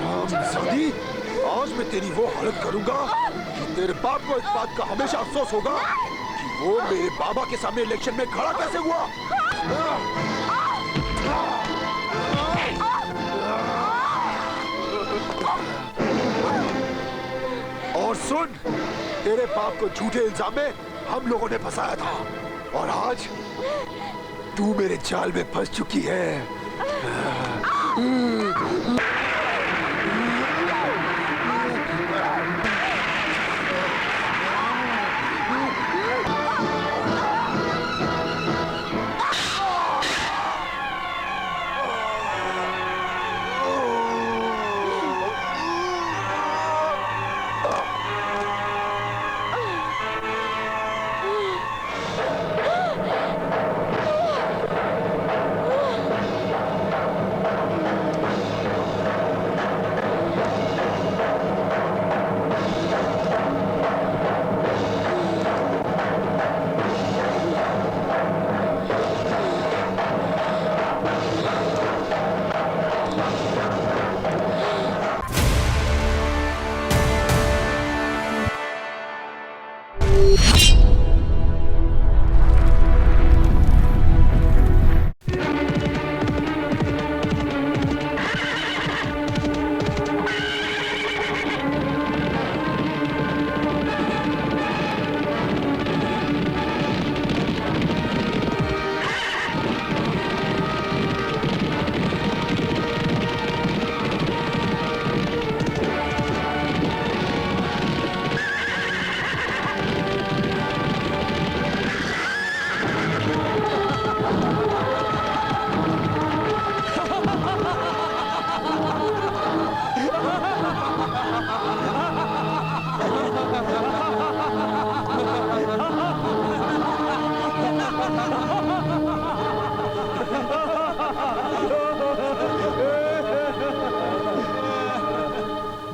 हरामजादी, आज मैं तेरी वो हालत करूंगा कि तेरे बाप को इस बात का हमेशा अफसोस होगा कि वो मेरे बाबा के सामने इलेक्शन में खड़ा कैसे हुआ। और सुन, तेरे बाप को झूठे इल्जाम में हम लोगों ने फंसाया था और आज तू मेरे जाल में फंस चुकी है।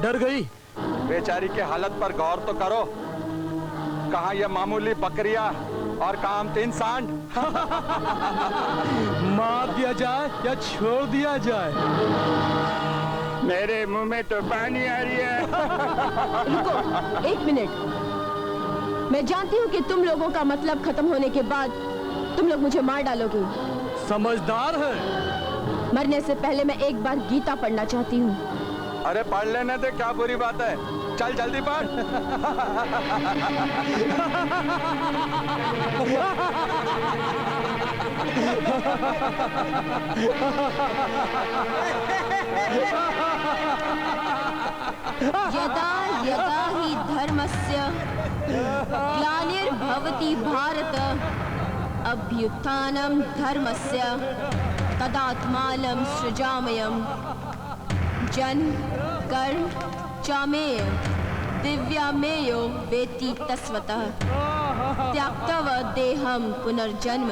डर गई। बेचारी की हालत पर गौर तो करो। कहाँ ये मामूली बकरियां और काम 3 सांड। मार दिया जाए या छोड़ दिया जाए? मेरे मुंह में तो पानी आ रही है। रुको 1 मिनट। मैं जानती हूँ कि तुम लोगों का मतलब खत्म होने के बाद तुम लोग मुझे मार डालोगे। समझदार है। मरने से पहले मैं एक बार गीता पढ़ना चाहती हूँ। अरे पढ़ लेने दे, क्या बुरी बात है। चल जल्दी पढ़। यदा यदा हि धर्मस्य ग्लानिर्भवति भारत अभ्युत्थानं धर्मस्य तदात्मानं सृजाम्यहम्। जन्म कर्म चामेय दिव्यामेयो वेति तस्वतः त्यक्तव देहं पुनर्जन्म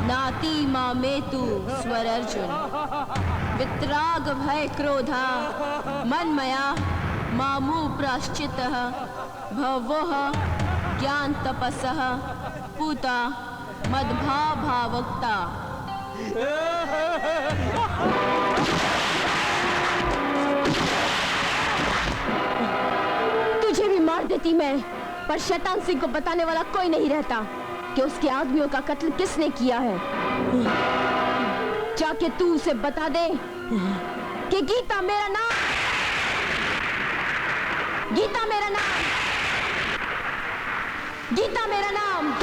नाति मामेतु स्वरर्जुन। वितराग भय क्रोधा मन्मया मामु प्राश्चितः भवोः ज्ञान तपसः पूता मद्भा भावक्ता। तुझे भी मार देती मैं, पर शैतान सिंह को बताने वाला कोई नहीं रहता कि उसके आदमियों का कत्ल किसने किया है। जाके तू उसे बता दे कि गीता मेरा नाम, गीता मेरा नाम, गीता मेरा नाम।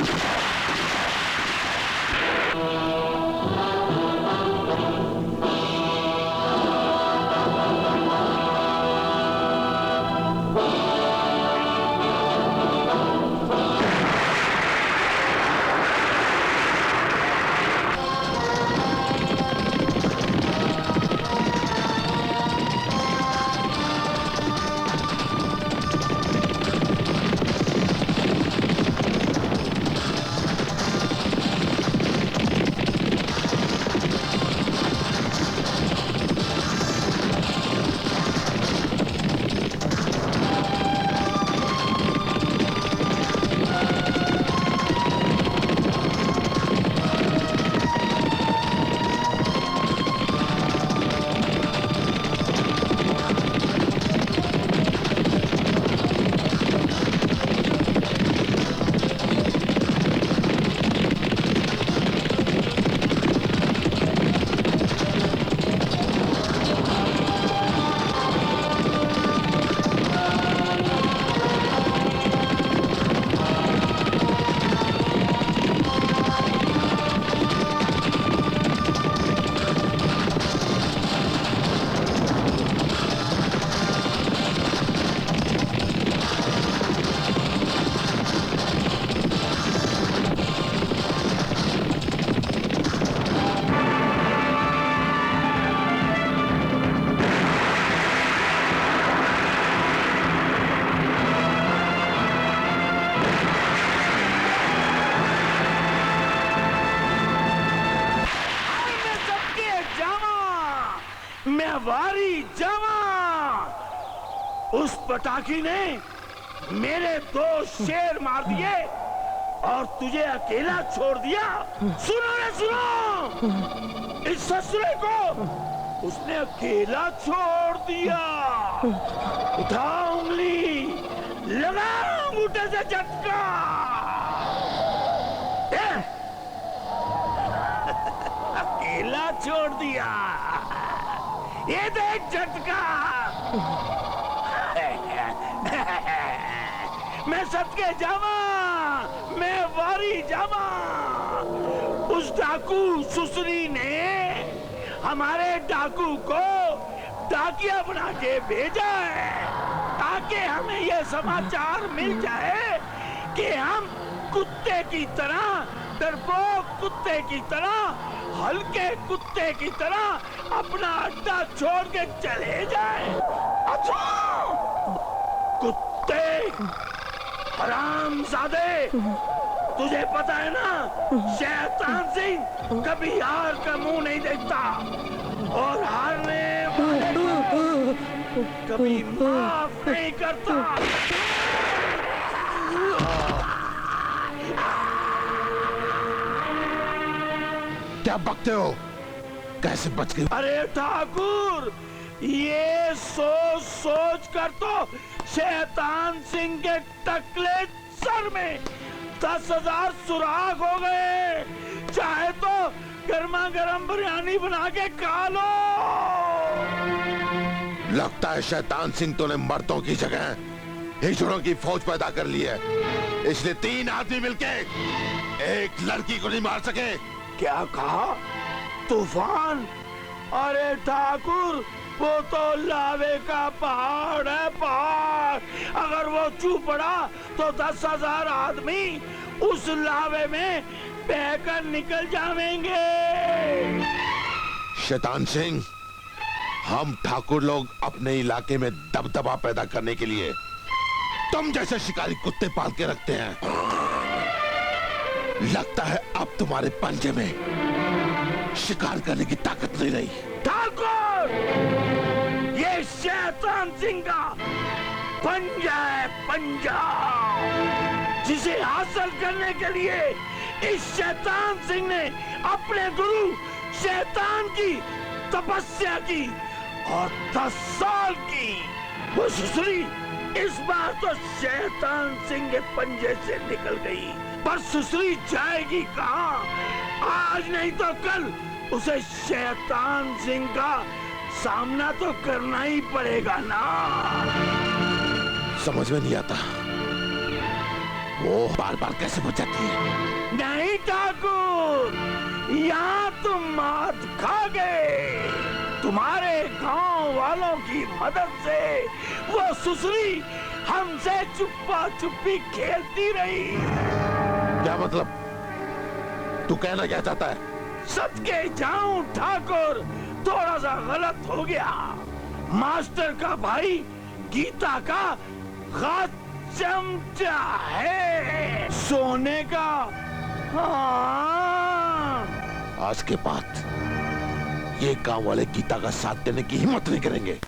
उस पटाखी ने मेरे 2 शेर मार दिए और तुझे अकेला छोड़ दिया। सुनो रे सुनो, इस ससुरे को उसने अकेला छोड़ दिया। उठा उंगली, लगा अंगूठे से झटका। अकेला छोड़ दिया, ये देख झटका। मैं सदके जावा, मैं वारी जावा। उस डाकू सुसरी ने हमारे डाकू को डाकिया बना के भेजा है ताकि हमें यह समाचार मिल जाए कि हम कुत्ते की तरह, डरपोक कुत्ते की तरह, हल्के कुत्ते की तरह अपना अड्डा छोड़ के चले जाए। अच्छा कुत्ते हरामजादे, तुझे पता है ना, शैतान सिंह कभी हार का मुंह नहीं देखता और हारने वाले को कभी माफ नहीं करता। क्या बकते हो? कैसे बच गए? अरे ठाकुर, ये सोच सोच कर तो शैतान सिंह के टकले सर में 10,000 सुराख हो गए। चाहे तो गर्मा गर्म बिरयानी बना के खा लो। लगता है शैतान सिंह तूने मर्दों की जगह हिजड़ों की फौज पैदा कर ली है, इसलिए 3 आदमी मिलके एक लड़की को नहीं मार सके। क्या कहा? तूफान? अरे ठाकुर, वो तो लावे का पहाड़ है, पहाड़। अगर वो छू पड़ा तो 10,000 आदमी उस लावे में बहकर निकल जाएंगे। शैतान सिंह, हम ठाकुर लोग अपने इलाके में दबदबा पैदा करने के लिए तुम जैसे शिकारी कुत्ते पाल के रखते हैं। लगता है अब तुम्हारे पंजे में शिकार करने की ताकत नहीं रही। ठाकुर, ये शैतान सिंह का पंजा है, पंजा, जिसे हासिल करने के लिए इस शैतान सिंह ने अपने गुरु शैतान की तपस्या की और 10 साल की। वो सुसरी इस बार तो शैतान सिंह के पंजे से निकल गई, पर सुसरी जाएगी कहाँ? आज नहीं तो कल उसे शैतान सिंह का सामना तो करना ही पड़ेगा ना। समझ में नहीं आता वो बार बार कैसे बच जाती है। नहीं ठाकुर, यहाँ तुम मात खा गए। तुम्हारे गांव वालों की मदद से वो सुसरी हमसे चुप्पा चुप्पी खेलती रही। क्या मतलब? तू कहना क्या चाहता है? सदके जाऊं ठाकुर, थोड़ा सा गलत हो गया। मास्टर का भाई गीता का खास चमचा है सोने का। हाँ। आज के बाद ये गांव वाले गीता का साथ देने की हिम्मत नहीं करेंगे।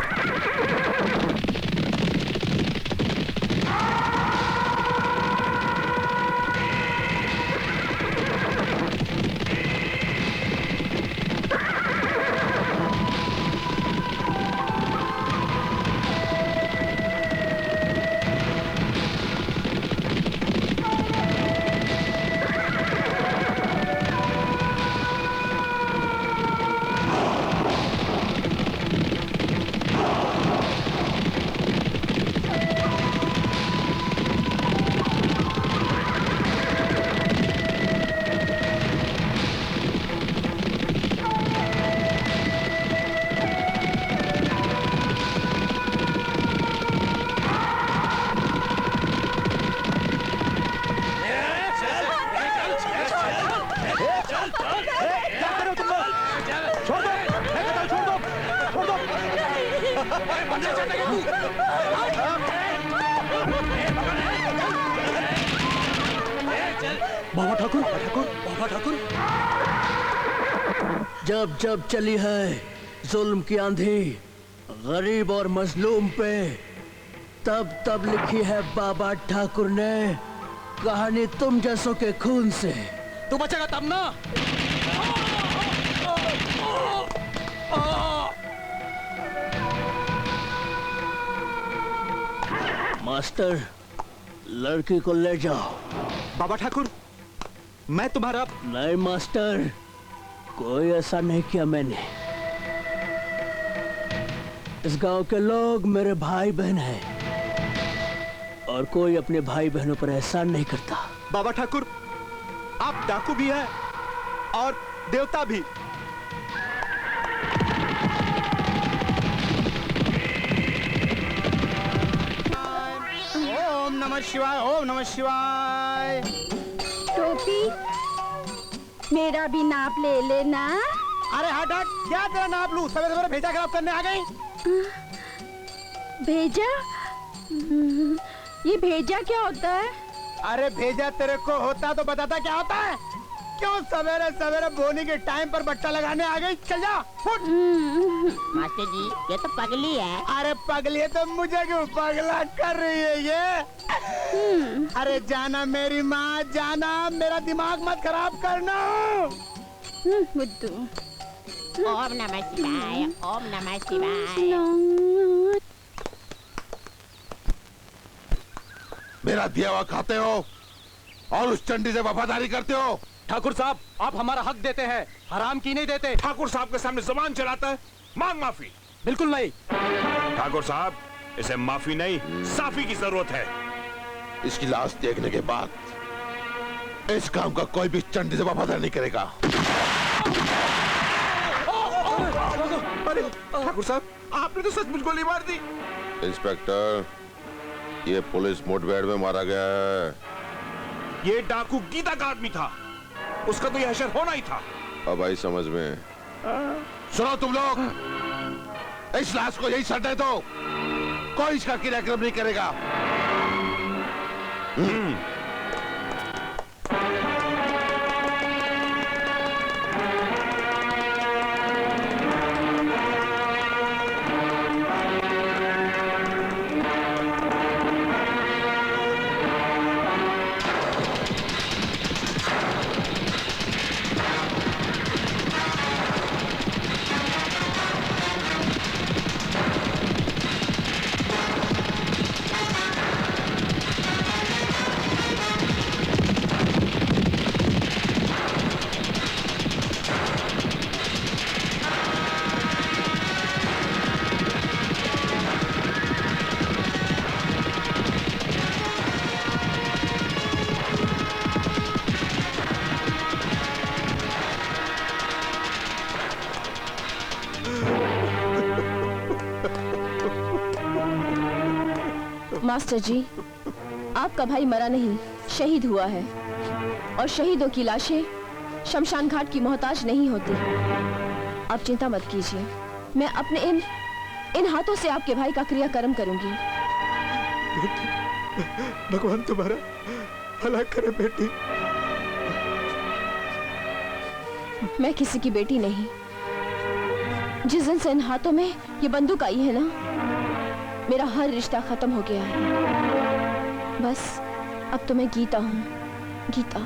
बाबा ठाकुर, बाबा ठाकुर, जब जब चली है जुल्म की आंधी गरीब और मजलूम पे, तब लिखी है बाबा ठाकुर ने, कहानी तुम जैसों के खून से। तू बचेगा तब ना। मास्टर, लड़की को ले जाओ। बाबा ठाकुर, मैं तुम्हारा। नहीं मास्टर, कोई ऐसा नहीं किया मैंने। इस गांव के लोग मेरे भाई बहन हैं और कोई अपने भाई बहनों पर एहसान नहीं करता। बाबा ठाकुर, आप डाकू भी हैं और देवता भी। ओम नमः शिवाय, ओम नमः शिवाय। टोपी, मेरा भी नाप ले लेना। अरे हट हट, क्या तेरा नाप लूं? सवेरे सवेरे भेजा खराब करने आ गई। भेजा? ये भेजा क्या होता है? अरे भेजा तेरे को होता तो बताता क्या होता है। क्यों सवेरे सवेरे बोनी के टाइम पर बट्टा लगाने आ गई? चल जा, फुट। मास्टर जी, ये तो पगली है। अरे पगली तो मुझे क्यों पगला कर रही है ये? अरे जाना मेरी माँ, जाना, मेरा दिमाग मत खराब करना। बुद्धू। ओम नमः शिवाय, ओम नमः शिवाय। मेरा दिया हुआ खाते हो और उस चंडी से वफादारी करते हो। ठाकुर साहब, आप हमारा हक देते हैं, हराम की नहीं देते। ठाकुर साहब के सामने जुबान चलाता है, मांग माफी। बिल्कुल नहीं। ठाकुर साहब, इसे माफी नहीं, साफी की जरूरत है। इसकी लाश देखने के बाद इस काम का कोई भी चंडी से वफादार नहीं करेगा। अरे ठाकुर साहब, आपने तो सचमुच गोली मार दी। इंस्पेक्टर, ये पुलिस मुठभेड़ में मारा गया है। ये डाकू गीता का आदमी था, उसका तो यह हशर होना ही था। अब आई समझ में। सुनो तुम लोग, इस लाश को यही सट दे दो, कोई इसका क्रियाक्रम नहीं करेगा। मास्टर जी, आपका भाई मरा नहीं, शहीद हुआ है और शहीदों की लाशें शमशान घाट की मोहताज नहीं होती। आप चिंता मत कीजिए, मैं अपने इन हाथों से आपके भाई का क्रियाकर्म करूंगी। भगवान तुम्हारा भला करे बेटी। मैं किसी की बेटी नहीं। जिस दिन से इन हाथों में ये बंदूक आई है ना, मेरा हर रिश्ता खत्म हो गया है। बस अब तो मैं गीता हूँ, गीता।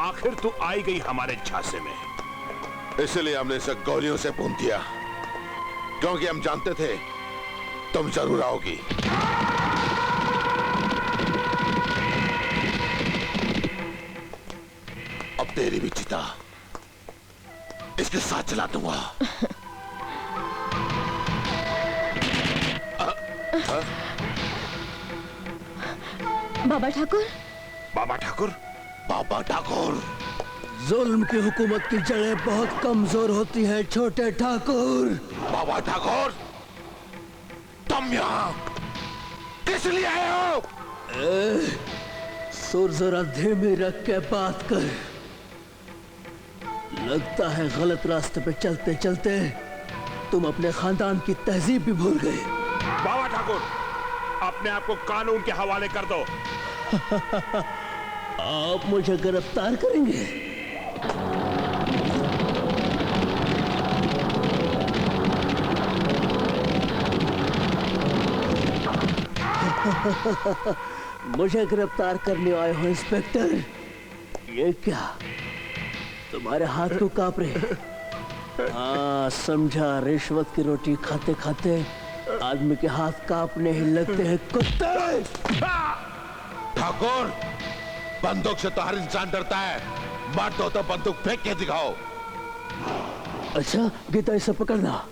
आखिर तू आई गई हमारे झांसे में, इसलिए हमने इसे गोलियों से भून दिया, क्योंकि हम जानते थे तुम जरूर आओगी। अब तेरी भी चिता इसके साथ चला दूंगा। बाबा ठाकुर, बाबा ठाकुर, बाबा ठाकुर, जुल्म की हुकूमत की जड़ें बहुत कमजोर होती है छोटे ठाकुर। बाबा ठाकुर, तुम यहाँ किस लिए आए हो? सुर जरा धीमे रख के बात कर। लगता है गलत रास्ते पे चलते चलते तुम अपने खानदान की तहजीब भी भूल गए। बाबा ठाकुर, अपने आप को कानून के हवाले कर दो। आप मुझे गिरफ्तार करेंगे? मुझे गिरफ्तार करने आए हो इंस्पेक्टर? ये क्या, तुम्हारे हाथ क्यों कांप रहे? हाँ समझा, रिश्वत की रोटी खाते खाते आदमी के हाथ कांपने ही लगते हैं। कुत्ते! ठाकुर, बंदूक से तो हर इंसान डरता है, मार दो तो बंदूक फेंक के दिखाओ। अच्छा गीता, इसे पकड़ना।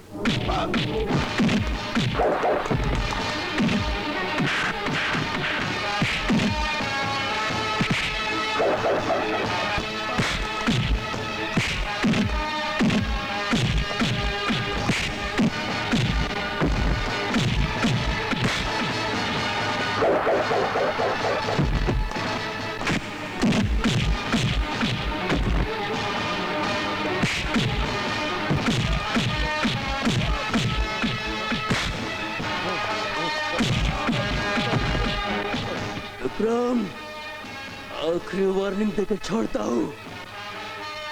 विक्रम, आखिरी वार्निंग देकर छोड़ता हूँ।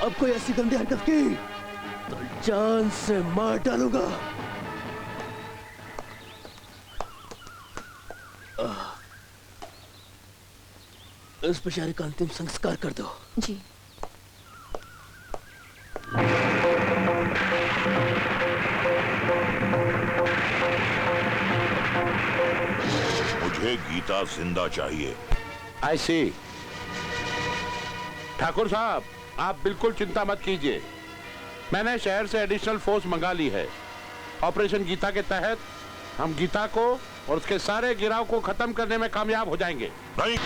अब कोई ऐसी गंदी हरकत की तो जान से मार डालूंगा। इस बेचारे का अंतिम संस्कार कर दो। जी। मुझे गीता जिंदा चाहिए। ऐसी ठाकुर साहब, आप बिल्कुल चिंता मत कीजिए। मैंने शहर से एडिशनल फोर्स मंगा ली है। ऑपरेशन गीता के तहत हम गीता को और उसके सारे गिराव को खत्म करने में कामयाब हो जाएंगे। नहीं,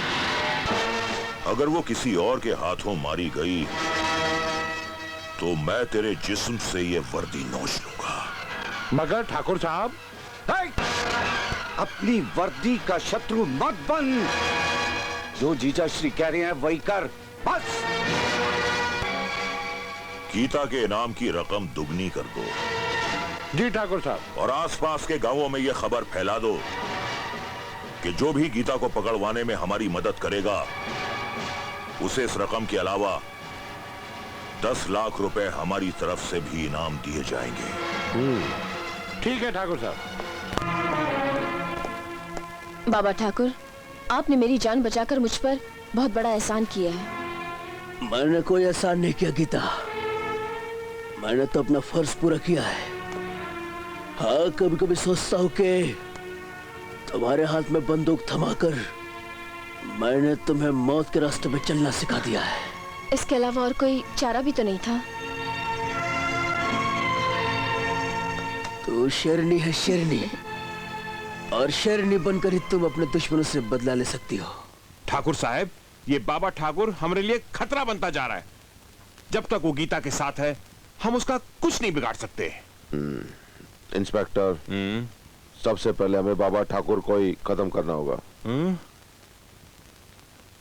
अगर वो किसी और के हाथों मारी गई तो मैं तेरे जिस्म से ये वर्दी नोच लूंगा। मगर ठाकुर साहब, अपनी वर्दी का शत्रु मत बन। जो जीजा श्री कह रहे हैं वही कर, बस। गीता के इनाम की रकम दुगनी कर दो। जी ठाकुर साहब। और आसपास के गांवों में यह खबर फैला दो कि जो भी गीता को पकड़वाने में हमारी मदद करेगा उसे इस रकम के अलावा 10 लाख रुपए हमारी तरफ से भी इनाम दिए जाएंगे। ठीक है ठाकुर साहब। बाबा ठाकुर, आपने मेरी जान बचाकर मुझ पर बहुत बड़ा एहसान किया है। मैंने कोई एहसान नहीं किया गीता, मैंने तो अपना फर्ज पूरा किया है। हाँ, कभी कभी सोचता हूँ कि तुम्हारे हाथ में बंदूक थमाकर मैंने तुम्हें मौत के रास्ते पे चलना सिखा दिया है। इसके अलावा और कोई चारा भी तो नहीं था। तू शेरनी है, शेरनी, और शेरनी बनकर ही तुम अपने दुश्मनों से बदला ले सकती हो। ठाकुर साहब, ये बाबा ठाकुर हमारे लिए खतरा बनता जा रहा है। जब तक वो गीता के साथ है हम उसका कुछ नहीं बिगाड़ सकते। इंस्पेक्टर, सबसे पहले हमें बाबा ठाकुर को ही खत्म करना होगा।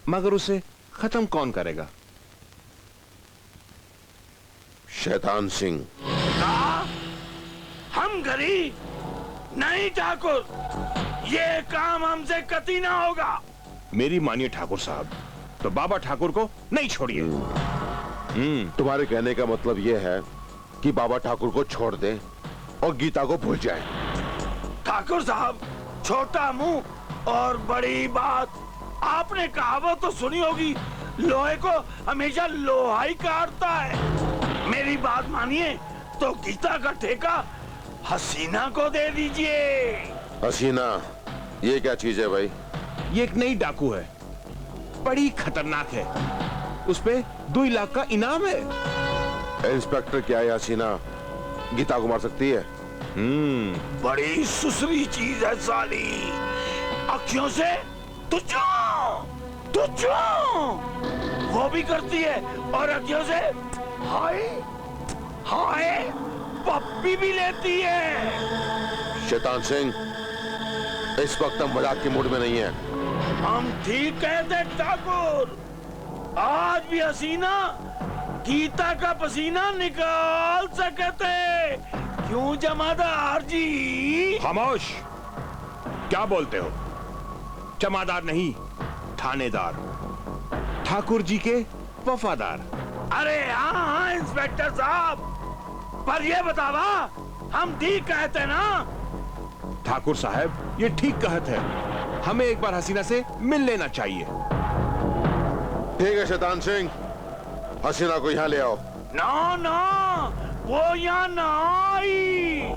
मगर उसे खत्म कौन करेगा? शैतान सिंह। हम गरीब नहीं ठाकुर, ये काम हमसे कतई ना होगा। मेरी मानिए ठाकुर साहब, तो बाबा ठाकुर को नहीं छोड़िए। तुम्हारे कहने का मतलब यह है कि बाबा ठाकुर को छोड़ दें और गीता को भूल जाएं। ठाकुर साहब, छोटा मुंह और बड़ी बात। आपने कहावत तो सुनी होगी, लोहे को हमेशा लोहा ही काटता है। मेरी बात मानिए तो गीता का ठेका हसीना को दे दीजिए। हसीना, ये क्या चीज है भाई? ये एक नई डाकू है, बड़ी खतरनाक है। उस पे 2 लाख का इनाम है। इंस्पेक्टर, क्या है हसीना गीता को मार सकती है? बड़ी सुसरी चीज है साली। अखियों से तुझो वो भी करती है, और अखियों से हाय हाय पप्पी भी लेती है। शैतान सिंह, इस वक्त हम मजाक के मूड में नहीं है। हम ठीक कहते ठाकुर। आज भी हसीना गीता का पसीना निकाल सकते। क्यों जमादार जी? खामोश। क्या बोलते हो? जमादार नहीं, थानेदार, ठाकुर जी के वफादार। अरे हाँ इंस्पेक्टर साहब, पर ये बतावा हम ठीक कहते ना? ठाकुर साहब ये ठीक कहत है, हमें एक बार हसीना से मिल लेना चाहिए। ठीक है शैतान सिंह, हसीना को यहाँ ले आओ। ना ना, वो यहाँ ना आई।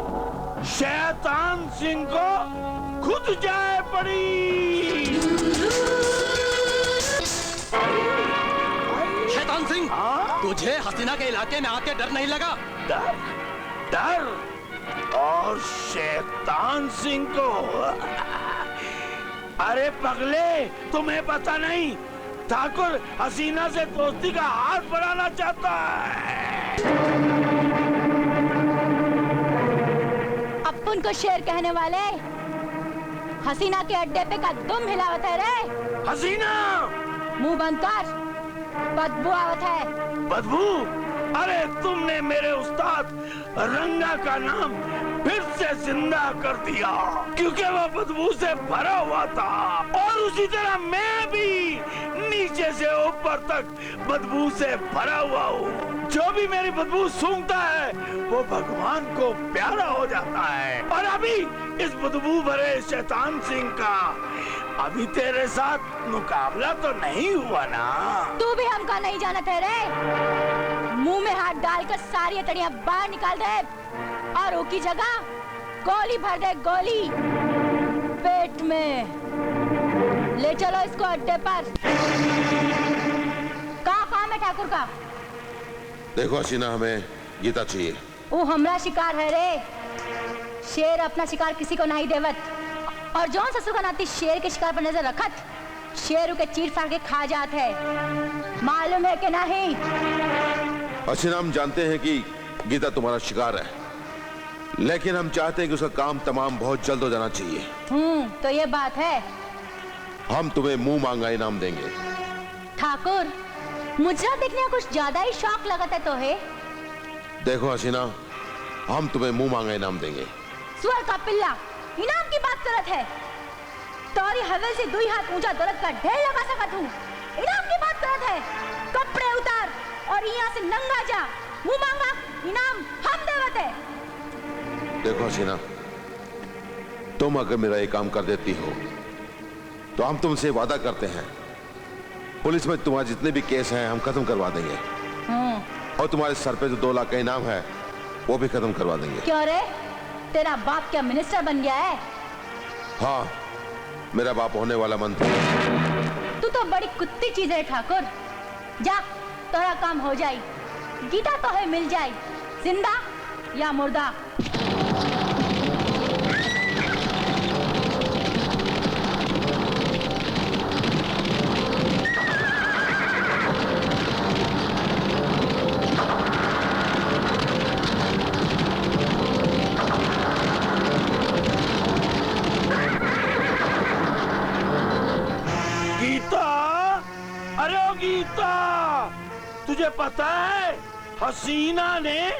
शैतान सिंह को खुद जाए पड़ी। शैतान सिंह, तुझे हसीना के इलाके में आके डर नहीं लगा? डर? डर? और शैतान सिंह को? अरे पगले, तुम्हें पता नहीं ठाकुर हसीना से दोस्ती का हाथ बढ़ाना चाहता है। अपन को शेर कहने वाले हसीना के अड्डे पे का दुम हिलावत है रे। हसीना मुंह बंद कर, बदबू आवत है। बदबू? अरे तुमने मेरे उस्ताद रंगा का नाम फिर से जिंदा कर दिया, क्योंकि वो बदबू से भरा हुआ था। और उसी तरह मैं भी नीचे से ऊपर तक बदबू से भरा हुआ हूँ। जो भी मेरी बदबू सूंघता है वो भगवान को प्यारा हो जाता है। और अभी इस बदबू भरे शैतान सिंह का अभी तेरे साथ मुकाबला तो नहीं हुआ ना? तू भी हमका नहीं जानत है रे। मुंह में हाथ डालकर सारी अतड़ियां बाहर निकाल दे और उसकी जगह गोली भर दे, गोली पेट में। ले चलो इसको अड्डे पर। कहाँ काम है ठाकुर का? देखो हसीना, हमें गीता चाहिए। वो हमरा शिकार है रे। शेर अपना शिकार किसी को नहीं देवत, और जौन ससुर का नाती शेर के शिकार पर नजर रखत, शेर के चीर फाड़ के खा जात है। मालूम है कि नहीं? हसीना, हम जानते हैं कि गीता तुम्हारा शिकार है, लेकिन हम चाहते हैं कि उसका काम तमाम बहुत जल्द हो जाना चाहिए। तो ये बात है। हम तुम्हें मुंह मांगा इनाम देंगे। ठाकुर, मुजरा देखने का कुछ ज्यादा ही शौक लगता है तो है। देखो हसीना, हम तुम्हें मुंह मांगा इनाम देंगे। सुअर का पिल्ला, इनाम की बात करत है? तोरी हवेल से 2 हाथ ऊंचा दौलत का ढेर लगा सकत हूँ। इनाम की बात करत है? कपड़े उतार और यहाँ से नंगा जा। मुंह मांगा इनाम हम देवत है। देखो हसीना, तुम अगर मेरा ये काम कर देती हो तो हम तुमसे वादा करते हैं, पुलिस में तुम्हारे जितने भी केस हैं हम खत्म करवा देंगे। और तुम्हारे सर पे जो 2 लाख का इनाम है वो भी खत्म करवा देंगे। क्यों रे, तेरा बाप क्या मिनिस्टर बन गया है? हाँ, मेरा बाप होने वाला मंत्री। तू तो बड़ी कुत्ती चीज है ठाकुर। जा, तेरा काम हो जाए। गीता तो है मिल जाए, जिंदा या मुर्दा। तुझे पता है हसीना ने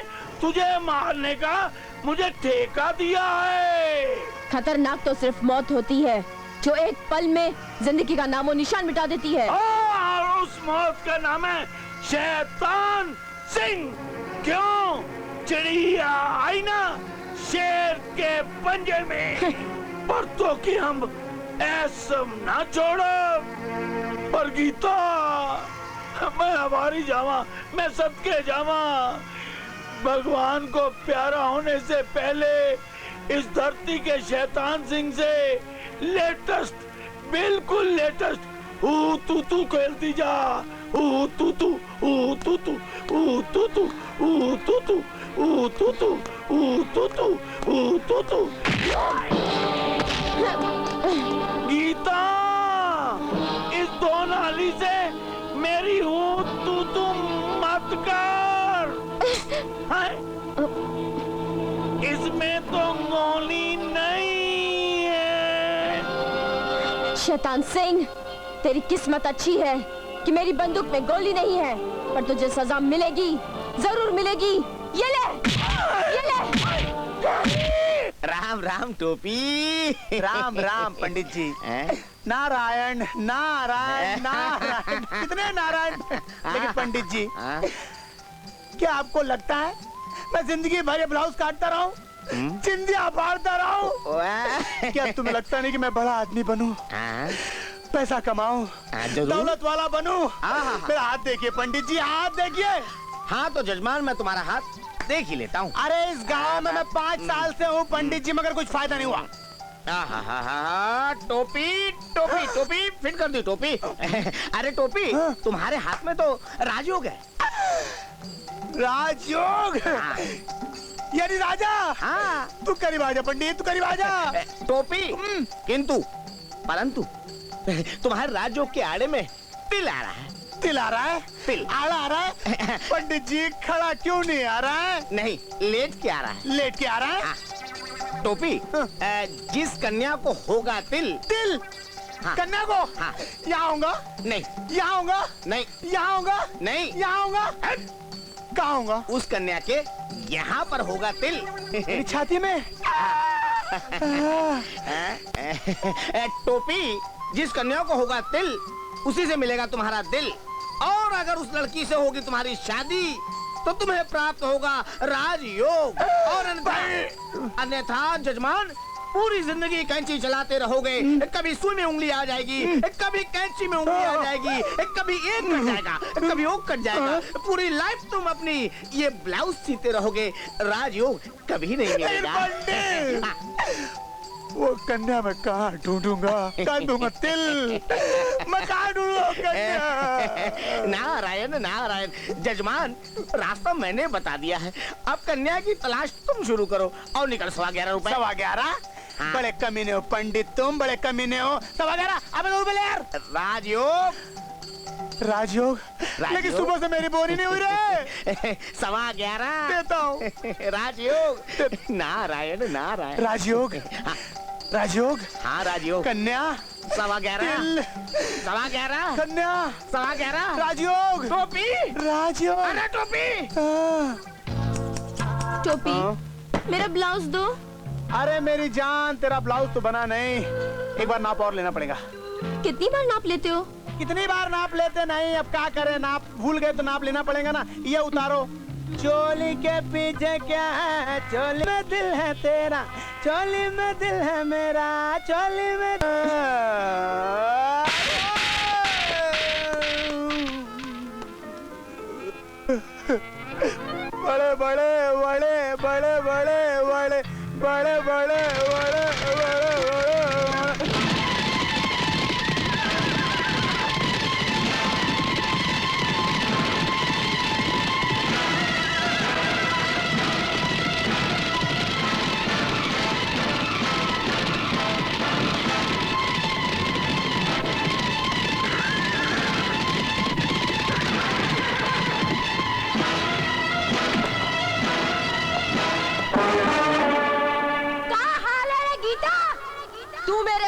तुझे मारने का मुझे ठेका दिया है। खतरनाक तो सिर्फ मौत होती है जो एक पल में जिंदगी का नामो निशान मिटा देती है। और उस मौत का नाम है शैतान सिंह। क्यों? चिड़िया आई ना शेर के पंजे में। पर तो कि हम ऐसा ना छोड़ो। पर गीता, मैं हमारी जावा, मैं सबके जावा। भगवान को प्यारा होने से पहले इस धरती के शैतान सिंह से लेटेस्ट, बिल्कुल लेटेस्ट तू तू खेलती जा। तू तू तू तू तू तू तू तू तू तू तू तू। गीता, इस 2 नाली से मेरी हूँ तू मत कर। इसमें तो गोली नहीं है। शैतान सिंह, तेरी किस्मत अच्छी है कि मेरी बंदूक में गोली नहीं है, पर तुझे सजा मिलेगी, जरूर मिलेगी। ये ले। राम राम टोपी। राम राम पंडित जी। नारायण नारायण नारायण, कितने नारायण। लेकिन पंडित जी, क्या आपको लगता है मैं जिंदगी भर ये ब्लाउज काटता रहूं, चिंदिया फाड़ता रहूं? क्या तुम्हें लगता नहीं कि मैं बड़ा आदमी बनूं, पैसा कमाऊं, दौलत वाला बनूं? मेरा हाथ देखिए पंडित जी, हाथ देखिए। हाँ तो जजमान, मैं तुम्हारा हाथ देख ही लेता हूँ। अरे इस गांव में मैं 5 साल से हूँ पंडित जी, मगर कुछ फायदा नहीं हुआ। टोपी टोपी टोपी फिट कर दी टोपी। अरे टोपी, तुम्हारे हाथ में तो राजयोग है। राजयोग? यानी राजा? हाँ। तू करीब आजा पंडित, तू करीब आजा। टोपी, किंतु परंतु तुम्हारे राजयोग के आड़े में तिल आ रहा है। तिल आ रहा है? तिल आड़ा आ रहा है? पंडित जी खड़ा क्यों नहीं आ रहा है? नहीं, लेट के आ रहा है। लेट के आ रहा है? टोपी, जिस कन्या को होगा तिल। तिल? हाँ। कन्या को? हाँ। यहाँ होगा? नहीं। यहाँ होगा? नहीं। यहाँ होगा? नहीं। यहाँ होगा? कहाँ होगा? उस कन्या के यहाँ पर होगा तिल। मेरी छाती में? टोपी, जिस कन्या को होगा तिल, उसी से मिलेगा तुम्हारा दिल। और अगर उस लड़की से होगी तुम्हारी शादी, तो तुम्हें प्राप्त होगा राजयोग। और अन्यथा जजमान, पूरी जिंदगी कैंची चलाते रहोगे। कभी सुई में उंगली आ जाएगी, कभी कैंची में उंगली आ जाएगी, कभी एक कट जाएगा, कभी वो कट जाएगा। पूरी लाइफ तुम अपनी ये ब्लाउज सीते रहोगे, राजयोग कभी नहीं मिलेगा। वो कन्या मैं कहाँ ढूंढूंगा? कहाँ ढूंढूंगा तिल? मैं कहाँ ढूंढूंगा कन्या? नारायण नारायण जजमान, रास्ता मैंने बता दिया है। अब कन्या की तलाश तुम शुरू करो और निकल 11.25 रुपए। 11.25? हाँ। बड़े कमीने हो पंडित तुम, बड़े कमीने हो। 11.25? अब यार राजयोग। राजयोग? लेकिन सुबह से मेरी बोरी नहीं हुई रे। 11.25 देता हूँ। राजयोग। नारायण नारायण। राजयोग? राजयोग? हाँ राजयोग। कन्या? 11.25। 11.25। कन्या? 11.25। राजयोग? टोपी? राजयोग? अरे टोपी। टोपी, मेरा ब्लाउज दो। अरे मेरी जान, तेरा ब्लाउज तो बना नहीं, एक बार नाप और लेना पड़ेगा। कितनी बार नाप लेते हो? कितनी बार नाप लेते नहीं, अब क्या करें, नाप भूल गए तो नाप लेना पड़ेगा ना। ये उतारो। चोली के पीछे क्या है? चोली में दिल है तेरा, चोली में दिल है मेरा, चोली में। बड़े बड़े बड़े बड़े बड़े बड़े बड़े बड़े बड़े बड़े।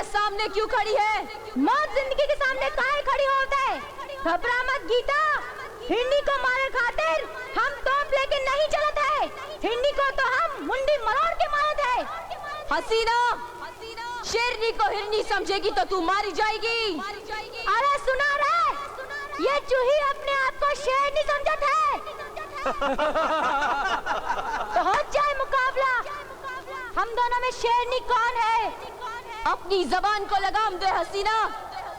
सामने क्यों खड़ी है? मौत जिंदगी के सामने काहे खड़ी होते? घबरा मत गीता, हिंदी को मारे खातिर हम तोप लेके नहीं चलत है। हिंदी को तो हम मुंडी मरोड़ के मारत है। हसीना, शेरनी को हिरनी समझेगी तो तू मारी जाएगी। अरे सुना रे, ये चूही अपने आप को शेरनी समझत है। तो हो जाए मुकाबला, हम दोनों में शेरनी कौन है? अपनी जबान को लगाम दे हसीना,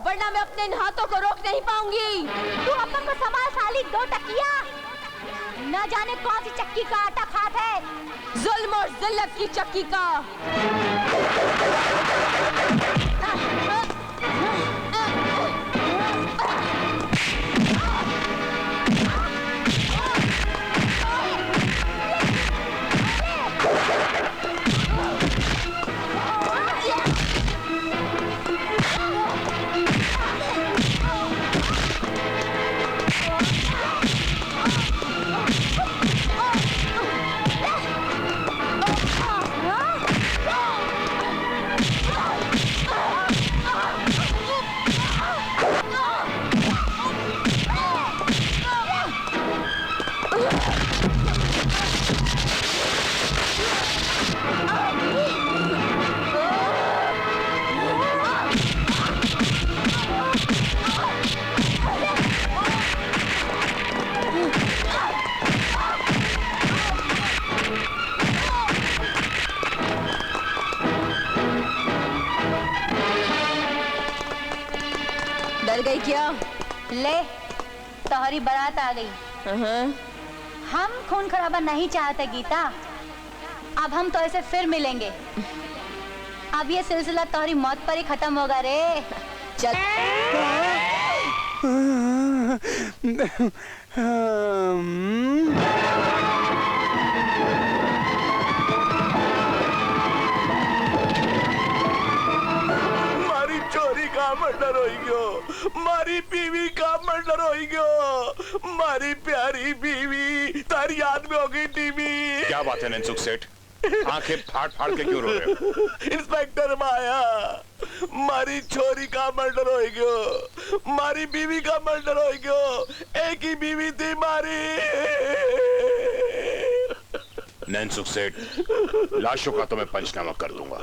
वरना मैं अपने इन हाथों को रोक नहीं पाऊंगी। तू अपन को संभाल साली, 2 टकिया, न जाने कौन सी चक्की का आटा खात है, जुल्म और जिल्लत की चक्की का। ये क्या? ले, तोहरी बारात आ गई। हम खून खराबा नहीं चाहते गीता। अब हम तो ऐसे फिर मिलेंगे। अब ये सिलसिला तोहरी मौत पर ही खत्म होगा रे। चल। मारी चोरी का मर्डर हो गयो, मारी बीवी का मर्डर हो गयो, मारी प्यारी बीवी तारी याद में हो गई टीवी। क्या बात है ननसुख सेठ, आंखें फाड़ फाड़ के क्यों रो रहे हो? इंस्पेक्टर माया, मारी छोरी का मर्डर हो गयो, मारी बीवी का मर्डर हो गयो, एक ही बीवी थी मारी। ननसुख सेठ, लाशों का तो मैं पंचनामा कर दूंगा।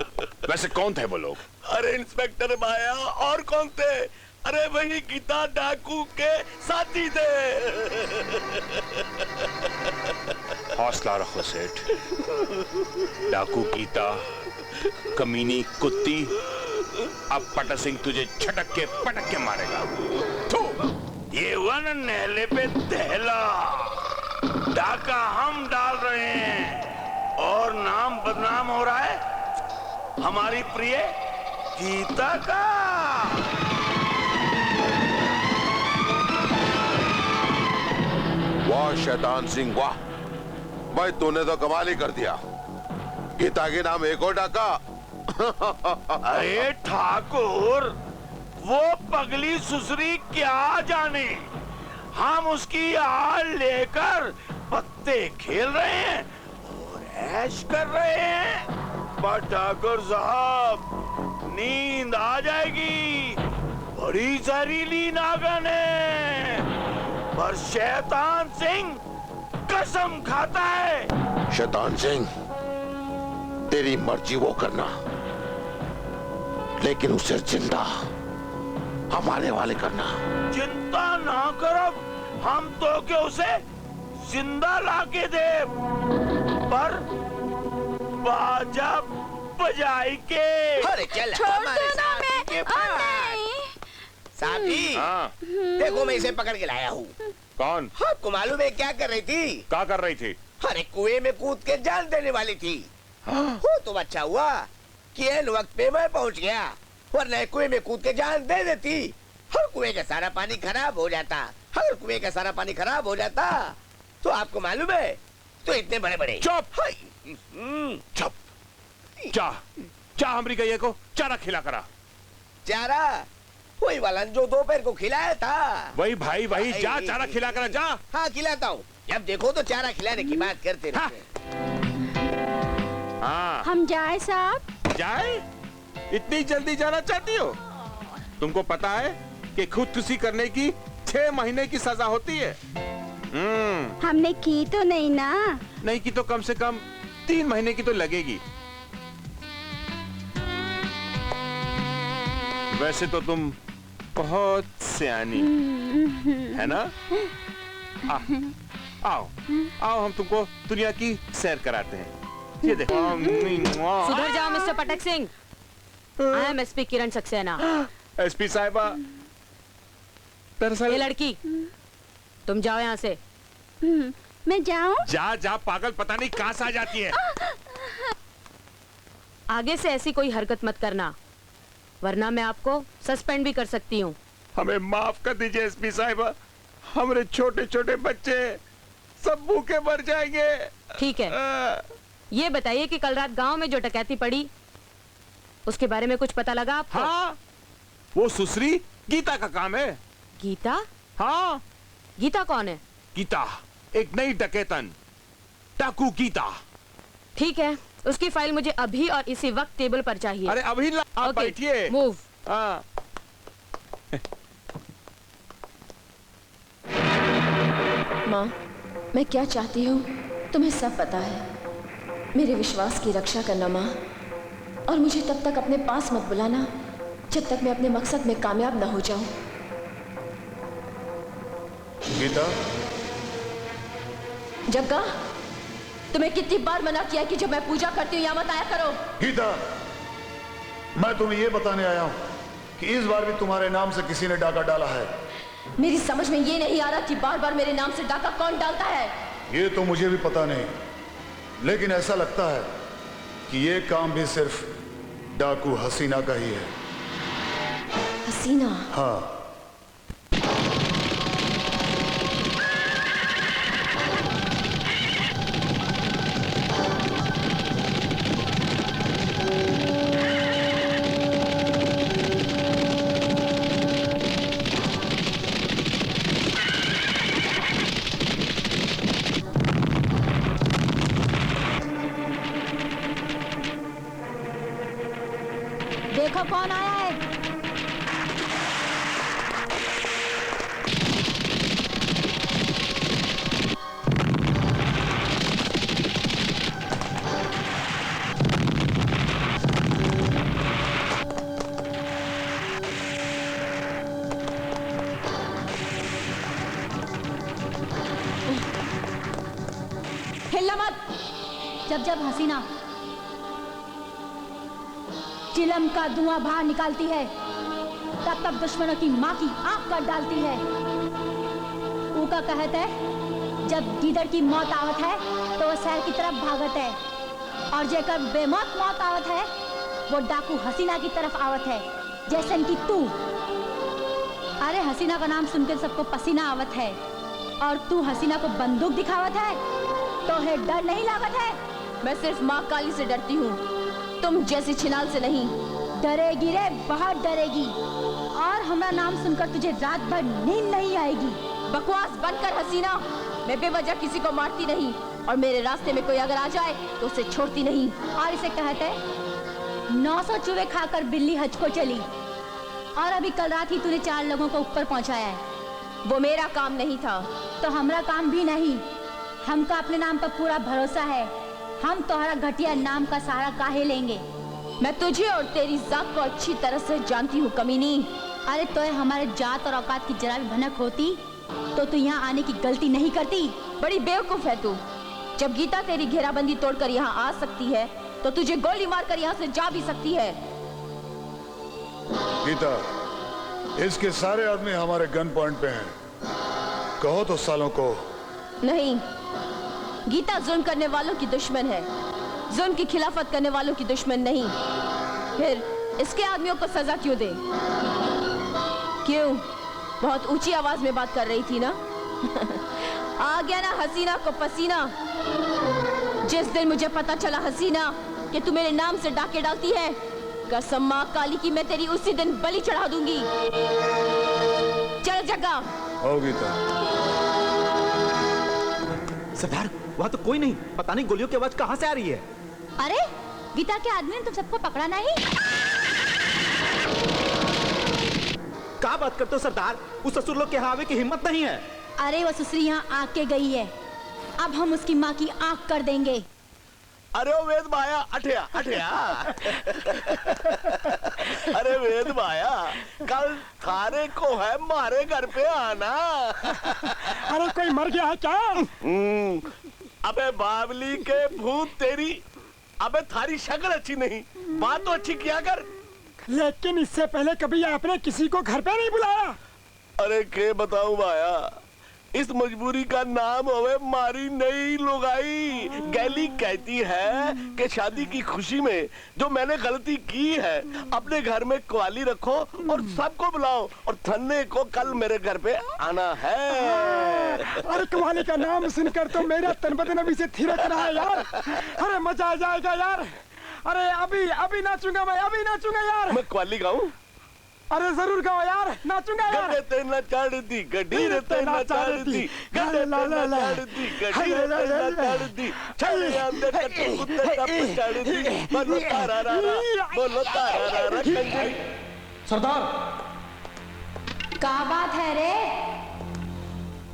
वैसे कौन थे वो लोग? अरे इंस्पेक्टर माया, और कौन थे? अरे वही गीता डाकू के साथी थे। हौसला रखो सेठ। डाकू गीता, कमीनी कुत्ती, अब पटा सिंह तुझे छटक के पटक के मारेगा। ये वन नहले पे दहला, डाका हम डाल रहे हैं और नाम बदनाम हो रहा है हमारी प्रिय गीता का। वाह शैतान सिंह वाह, भाई तूने तो कमाल ही कर दिया। गीता के नाम एक और डाका। अरे ठाकुर, वो पगली सुसरी क्या जाने, हम उसकी आड़ लेकर पत्ते खेल रहे हैं और ऐश कर रहे हैं। पर ठाकुर साहब, नींद आ जाएगी, बड़ी जहरीली नागन है। पर शैतान सिंह कसम खाता है। शैतान सिंह, तेरी मर्जी वो करना, लेकिन उसे जिंदा हमारे वाले करना। चिंता ना करो, हम तो के उसे जिंदा लाके दे, पर बाजा बजाई के। अरे चल हमारे साथी के पास। साथी, देखो मैं इसे पकड़ के लाया हूँ। कौन? आपको मालूम है क्या कर रही थी? क्या कर रही थी? अरे कुएं में कूद के जान देने वाली थी। वो तो अच्छा हुआ कि इन वक्त पे मैं पहुंच गया, वरना कुएं में कूद के जान दे देती। हर कुएं का सारा पानी खराब हो जाता। अगर कुएं का सारा पानी खराब हो जाता तो आपको मालूम है, तो इतने बड़े बड़े। चुप चुप। जा जा, हमरी गैया को चारा खिला करा। चारा वही वाला जो दोपहर को खिलाया था। वही भाई वही, जा चारा खिला करा जा। हाँ खिलाता हूँ, जब देखो तो चारा खिलाने की बात करते रहते। हाँ हम जाए साहब? जाए? इतनी जल्दी जाना चाहती हो? तुमको पता है कि खुदकुशी करने की 6 महीने की सजा होती है। हमने की तो नहीं ना? नहीं की तो कम से कम 3 महीने की तो लगेगी। वैसे तो तुम बहुत सियानी है ना? आओ आओ, हम तुमको दुनिया की सैर कराते हैं। ये देखो। सुधर जाओ मिस्टर पटक Singh. I am SP Kiran Saxena. SP साहिबा, दरअसल ये लड़की, तुम जाओ यहाँ से। मैं जाऊँ? जा जा पागल, पता नहीं कहाँ से आ जाती है। आगे से ऐसी कोई हरकत मत करना, वरना मैं आपको सस्पेंड भी कर सकती हूँ। हमें माफ कर दीजिए एसपी साहिबा, हमारे छोटे छोटे बच्चे सब भूखे मर जाएंगे। ठीक है, ये बताइए कि कल रात गांव में जो डकैती पड़ी, उसके बारे में कुछ पता लगा आपको? हाँ, वो सुसरी गीता का काम है। गीता? हाँ। गीता कौन है? गीता एक नई डकैतन, डाकू गीता। ठीक है, उसकी फाइल मुझे अभी और इसी वक्त टेबल पर चाहिए। अरे अभी ला, आप बैठिए। मूव। हाँ। माँ, मैं क्या चाहती हूँ तुम्हें सब पता है। मेरे विश्वास की रक्षा करना माँ, और मुझे तब तक अपने पास मत बुलाना जब तक मैं अपने मकसद में कामयाब ना हो जाऊं। गीता, जग्गा, तुम्हें कितनी बार मना किया कि जब मैं पूजा करती हूँ यहाँ मत आया करो। गीता, मैं तुम्हें यह बताने आया हूं कि इस बार भी तुम्हारे नाम से किसी ने डाका डाला है। मेरी समझ में ये नहीं आ रहा कि बार बार मेरे नाम से डाका कौन डालता है। ये तो मुझे भी पता नहीं, लेकिन ऐसा लगता है कि ये काम भी सिर्फ डाकू हसीना का ही है। हसीना? हाँ। देखो कौन आया है। हिलना मत। जब हसीना चिलम का धुआं बाहर निकालती है, तब तब दुश्मनों की माँ की आंख काट डालती है। ऊका कहते है जब गीदड़ की मौत आवत है तो वो शहर की तरफ भागत है, और जेकर बेमौत मौत आवत है वो डाकू हसीना की तरफ आवत है, जैसे कि तू। अरे हसीना का नाम सुनकर सबको पसीना आवत है, और तू हसीना को बंदूक दिखावत है, तो है डर नहीं लागत है। मैं सिर्फ माँ काली से डरती हूँ, तुम जैसी छिनाल से नहीं। डरेगी रे, बहुत डरेगी, और हमारा नाम सुनकर तुझे रात भर नींद नहीं आएगी। बकवास बंद कर हसीना, मैं बेवजह किसी को मारती नहीं, और मेरे रास्ते में कोई अगर आ जाए तो उसे छोड़ती नहीं। और इसे कहते 900 चूहे खाकर बिल्ली हज को चली, और अभी कल रात ही तूने 4 लोगों को ऊपर पहुंचाया है। वो मेरा काम नहीं था। तो हमारा काम भी नहीं। हमका अपने नाम पर पूरा भरोसा है, हम तुम्हारा घटिया नाम का सहारा काहे लेंगे। मैं तुझे और तेरी जात को अच्छी तरह से जानती हूँ कमीनी। अरे तो हमारे जात और औकात की जरा भी भनक होती तो तू यहाँ आने की गलती नहीं करती। बड़ी बेवकूफ है तू। जब गीता तेरी घेराबंदी तोड़कर यहाँ आ सकती है तो तुझे गोली मारकर यहाँ से जा भी सकती है। गीता, इसके सारे आदमी हमारे गन पॉइंट पे हैं, कहो तो सालों को। नहीं, गीता जुल्म करने वालों की दुश्मन है, जुल्म की खिलाफत करने वालों की दुश्मन नहीं। फिर इसके आदमियों को सजा क्यों दे? क्यों? बहुत ऊंची आवाज में बात कर रही थी ना? आ गया ना हसीना को पसीना। जिस दिन मुझे पता चला हसीना कि तू मेरे नाम से डाके डालती है, कसम माँ काली की मैं तेरी उसी दिन बलि चढ़ा दूंगी। चल जगा। आओ गीता। सरदार, वहाँ तो कोई नहीं, पता नहीं गोलियों की आवाज कहाँ से आ रही है। अरे गीता के आदमी ने तुम सबको पकड़ा नहीं? क्या बात करते हो सरदार? उस ससुर लोग के हावे की हिम्मत नहीं है। अरे वो ससुरी यहाँ आके गई है, अब हम उसकी माँ की आंख कर देंगे। अरे ओ वेद भाया, अठया अठया। अरे वेद भाया, कल थारे को है मारे घर पे आना। अरे कोई मर गया है क्या? अबे बावली के भूत तेरी, अबे थारी शक्ल अच्छी नहीं, बात तो अच्छी किया कर। लेकिन इससे पहले कभी आपने किसी को घर पे नहीं बुलाया? अरे के बताऊं भाया, इस मजबूरी का नाम होवे मारी नई लुगाई। गैली कहती है कि शादी की खुशी में जो मैंने गलती की है, अपने घर में क्वाली रखो और सबको बुलाओ, और थन्ने को कल मेरे घर पे आना है। अरे क्वाली का नाम सुनकर तो मेरा तन बदन अभी से थिरक रहा है यार। अरे मजा आ जाएगा यार। अरे अभी नाचूंगा मैं, अभी नाचूंगा यार। मैं क्वाली गाऊं? अरे जरूर गाओ यार, नाचूंगा यार। गड्ढे ते न चढ़ दी, गड्ढी रे ते न चढ़ दी, गड्ढे ते न चढ़ दी, गड्ढी रे ते न चढ़ दी, छड़े आंदे कट्टे कुत्ते टप चढ़ दी, बोलो तारा रा रा, बोलो तारा रा रा कंजरी। सरदार, क्या बात है रे?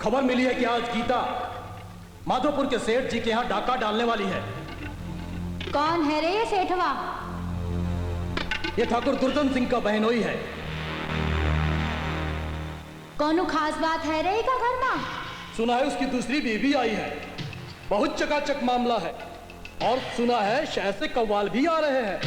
खबर मिली है कि आज गीता माधोपुर के सेठ जी के यहाँ डाका डालने वाली है। कौन है रे ये सेठवा? ये ठाकुर दुर्जन सिंह का बहनोई है। कौन खास बात है रे का घर में? सुना है उसकी दूसरी बीवी आई है, बहुत चकाचक मामला है, और सुना है शहर से कव्वाल भी आ रहे हैं।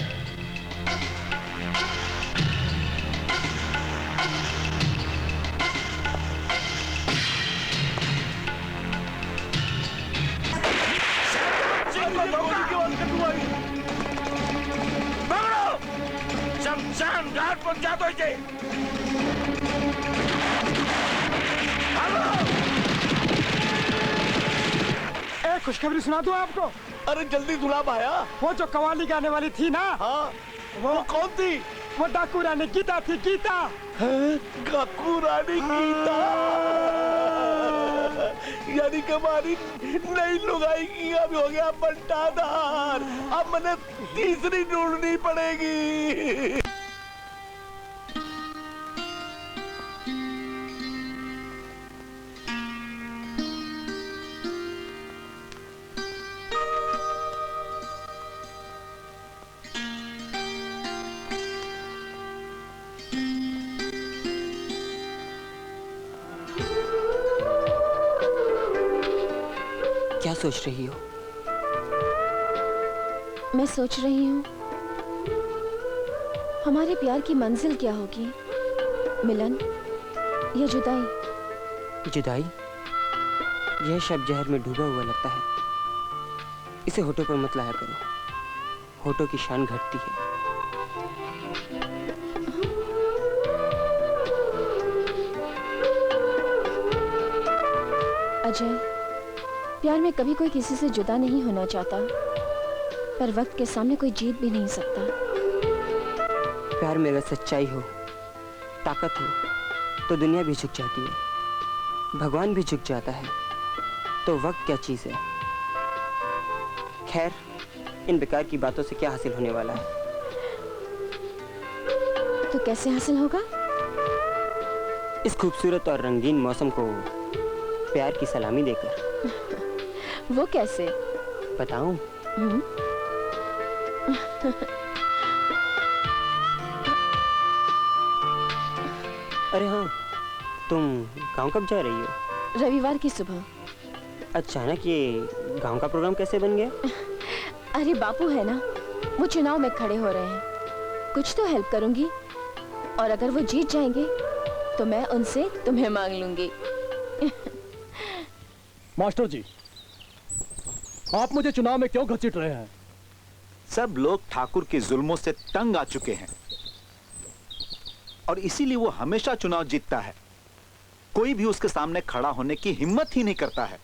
पकड़ो, शमशान घाट पहुंचा दो इसे। खुशखबरी सुना दूं आपको? अरे जल्दी दुला भाया। वो जो कवाली गाने वाली थी ना, हाँ, वो कौन थी? वो डाकू रानी गीता थी, गीता। डाकू रानी गीता, यानी कि हमारी नई लुगाई की अब हो गया बंटाधार। अब मैंने तीसरी ढूंढनी पड़ेगी। क्या सोच रही हो? मैं सोच रही हूँ हमारे प्यार की मंजिल क्या होगी, मिलन या जुदाई? जुदाई? यह शब्द जहर में डूबा हुआ लगता है। इसे होठों पर मत लाया करो, होठों की शान घटती है। अजय, प्यार में कभी कोई किसी से जुदा नहीं होना चाहता, पर वक्त के सामने कोई जीत भी नहीं सकता। प्यार में अगर सच्चाई हो, ताकत हो, तो दुनिया भी झुक जाती है, भगवान भी झुक जाता है। तो वक्त क्या चीज है? खैर, इन बेकार की बातों से क्या हासिल होने वाला है? तो कैसे हासिल होगा? इस खूबसूरत और रंगीन मौसम को प्यार की सलामी देकर। वो कैसे? बताऊं? अरे हाँ, तुम गांव कब जा रही हो? रविवार की सुबह। अचानक ये गांव का प्रोग्राम कैसे बन गया? अरे बापू है ना, वो चुनाव में खड़े हो रहे हैं, कुछ तो हेल्प करूंगी, और अगर वो जीत जाएंगे तो मैं उनसे तुम्हें मांग लूंगी। मास्टर जी, आप मुझे चुनाव में क्यों घसीट रहे हैं? सब लोग ठाकुर के जुल्मों से तंग आ चुके हैं और इसीलिए वो हमेशा चुनाव जीतता है। कोई भी उसके सामने खड़ा होने की हिम्मत ही नहीं करता है।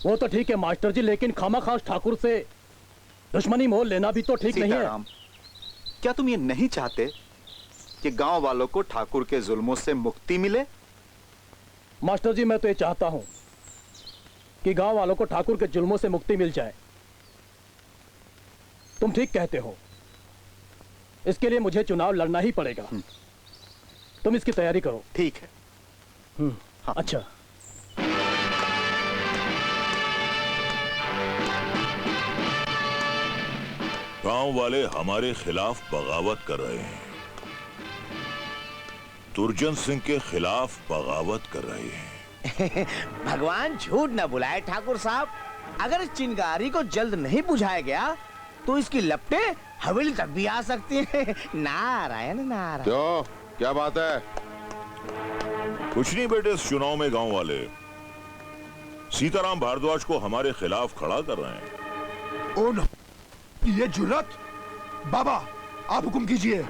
वो तो ठीक है मास्टर जी, लेकिन खामाखास ठाकुर से दुश्मनी मोल लेना भी तो ठीक नहीं है। क्या तुम ये नहीं चाहते कि गांव वालों को ठाकुर के जुल्मों से मुक्ति मिले? मास्टर जी, मैं तो ये चाहता हूं कि गांव वालों को ठाकुर के जुल्मों से मुक्ति मिल जाए। तुम ठीक कहते हो, इसके लिए मुझे चुनाव लड़ना ही पड़ेगा। तुम इसकी तैयारी करो। ठीक है। हाँ। अच्छा। गांव वाले हमारे खिलाफ बगावत कर रहे हैं, तुर्जन सिंह के खिलाफ बगावत कर रहे हैं। भगवान झूठ न बुलाए ठाकुर साहब, अगर इस चिंगारी को जल्द नहीं बुझाया गया तो इसकी लपटें हवेली तक भी आ सकती हैं। नारायण नारायण। क्यों, क्या बात है? कुछ नहीं बेटे, इस चुनाव में गांव वाले सीताराम भारद्वाज को हमारे खिलाफ खड़ा कर रहे हैं। ओ नो, ये जुर्रत! बाबा, आप हुक्म कीजिए,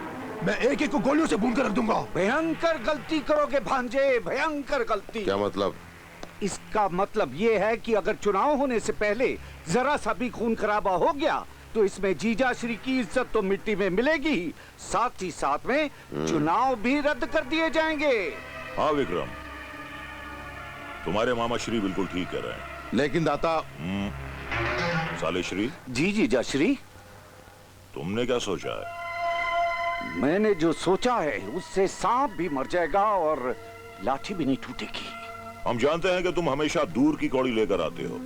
मैं एक एक को गोलियों से भून कर रख दूंगा। भयंकर गलती करोगे भांजे, भयंकर गलती। क्या मतलब? इसका मतलब ये है कि अगर चुनाव होने से पहले जरा सा भी खून खराबा हो गया तो इसमें जीजा श्री की इज्जत तो मिट्टी में मिलेगी, साथ ही साथ में चुनाव भी रद्द कर दिए जाएंगे। हाँ विक्रम, तुम्हारे मामा श्री बिल्कुल ठीक कह रहे हैं। लेकिन दाता। साले श्री। जी जीजा श्री। तुमने क्या सोचा है? मैंने जो सोचा है उससे सांप भी मर जाएगा और लाठी भी नहीं टूटेगी। हम जानते हैं कि तुम हमेशा दूर की कौड़ी लेकर आते हो।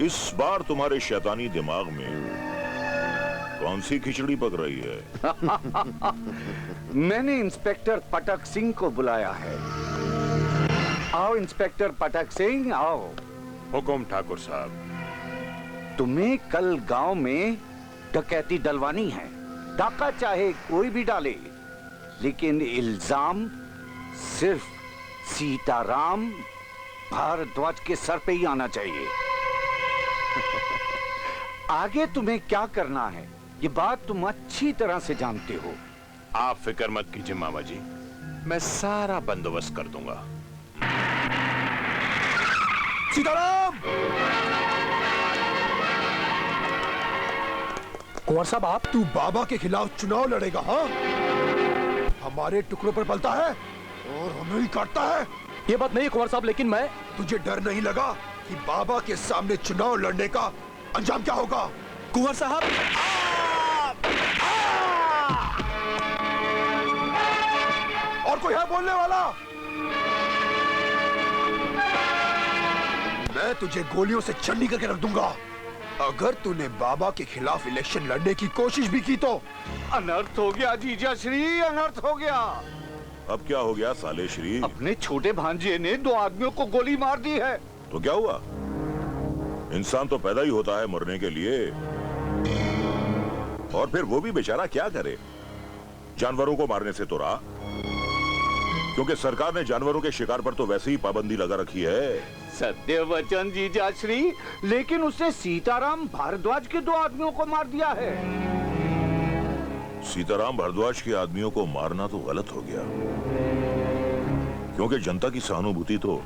इस बार तुम्हारे शैतानी दिमाग में कौन सी खिचड़ी पक रही है? मैंने इंस्पेक्टर पटक सिंह को बुलाया है। आओ इंस्पेक्टर पटक सिंह, आओ। हुकुम ठाकुर साहब। तुम्हें कल गांव में डकैती डलवानी है। डाका चाहे कोई भी डाले, लेकिन इल्जाम सिर्फ सीताराम भारद्वाज के सर पे ही आना चाहिए। आगे तुम्हें क्या करना है ये बात तुम अच्छी तरह से जानते हो। आप फिक्र मत कीजिए मामा जी, मैं सारा बंदोबस्त कर दूंगा। सीताराम! कुंवर साहब आप? तू बाबा के खिलाफ चुनाव लड़ेगा? हाँ, हमारे टुकड़ों पर पलता है और हमें ही काटता है। ये बात नहीं है कुंवर साहब, लेकिन मैं... तुझे डर नहीं लगा कि बाबा के सामने चुनाव लड़ने का अंजाम क्या होगा? कुंवर साहब, और कोई है बोलने वाला? मैं तुझे गोलियों से चन्नी करके रख दूंगा अगर तूने बाबा के खिलाफ इलेक्शन लड़ने की कोशिश भी की तो। अनर्थ हो गया जीजा श्री, अनर्थ हो गया। अब क्या हो गया साले श्री? अपने छोटे भांजे ने 2 आदमियों को गोली मार दी है। तो क्या हुआ? इंसान तो पैदा ही होता है मरने के लिए, और फिर वो भी बेचारा क्या करे? जानवरों को मारने से तो रहा, क्योंकि सरकार ने जानवरों के शिकार पर तो वैसे ही पाबंदी लगा रखी है। सत्य वचन जीजा श्री, लेकिन उसने सीताराम भारद्वाज के 2 आदमियों को मार दिया है। सीताराम भारद्वाज के आदमियों को मारना तो गलत हो गया, क्योंकि जनता की सहानुभूति तो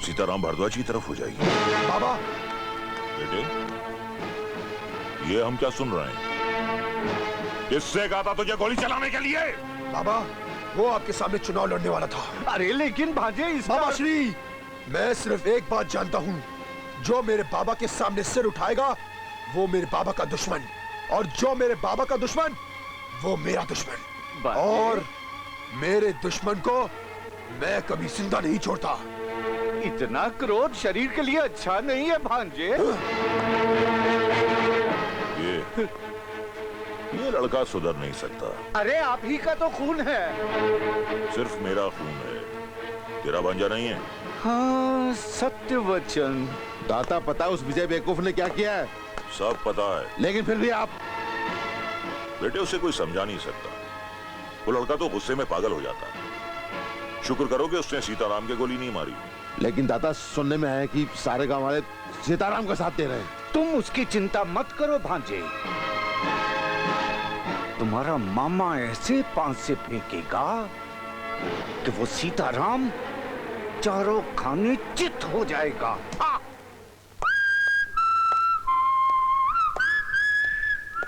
सीताराम भारद्वाज की तरफ हो जाएगी। बाबा! बेटे, ये हम क्या सुन रहे हैं? किससे कहा था तुझे गोली चलाने के लिए? बाबा, वो आपके सामने चुनाव लड़ने वाला था। अरे लेकिन भांजे बाबा श्री, मैं सिर्फ एक बात जानता हूँ, जो मेरे बाबा के सामने सिर उठाएगा वो मेरे बाबा का दुश्मन, और जो मेरे बाबा का दुश्मन वो मेरा दुश्मन, और मेरे दुश्मन को मैं कभी जिंदा नहीं छोड़ता। इतना क्रोध शरीर के लिए अच्छा नहीं है भांजे। ये लड़का सुधर नहीं सकता। अरे आप ही का तो खून है। सिर्फ मेरा खून है, तेरा भांजा नहीं है। हाँ, सत्य वचन। दाता, पता उस विजय बेवकूफ ने क्या किया है? सब पता है, लेकिन फिर भी आप... बेटे, उसे कोई समझा नहीं सकता। वो लड़का तो गुस्से में पागल हो जाता है। शुक्र करो कि उसने सीताराम के गोली नहीं मारी। लेकिन दाता, सुनने में आया कि सारे गांव वाले सीताराम का साथ दे रहे हैं। तुम उसकी चिंता मत करो भांजे, तुम्हारा मामा ऐसे 5 से फेंकेगा कि वो सीताराम चारों खाने चित हो जाएगा।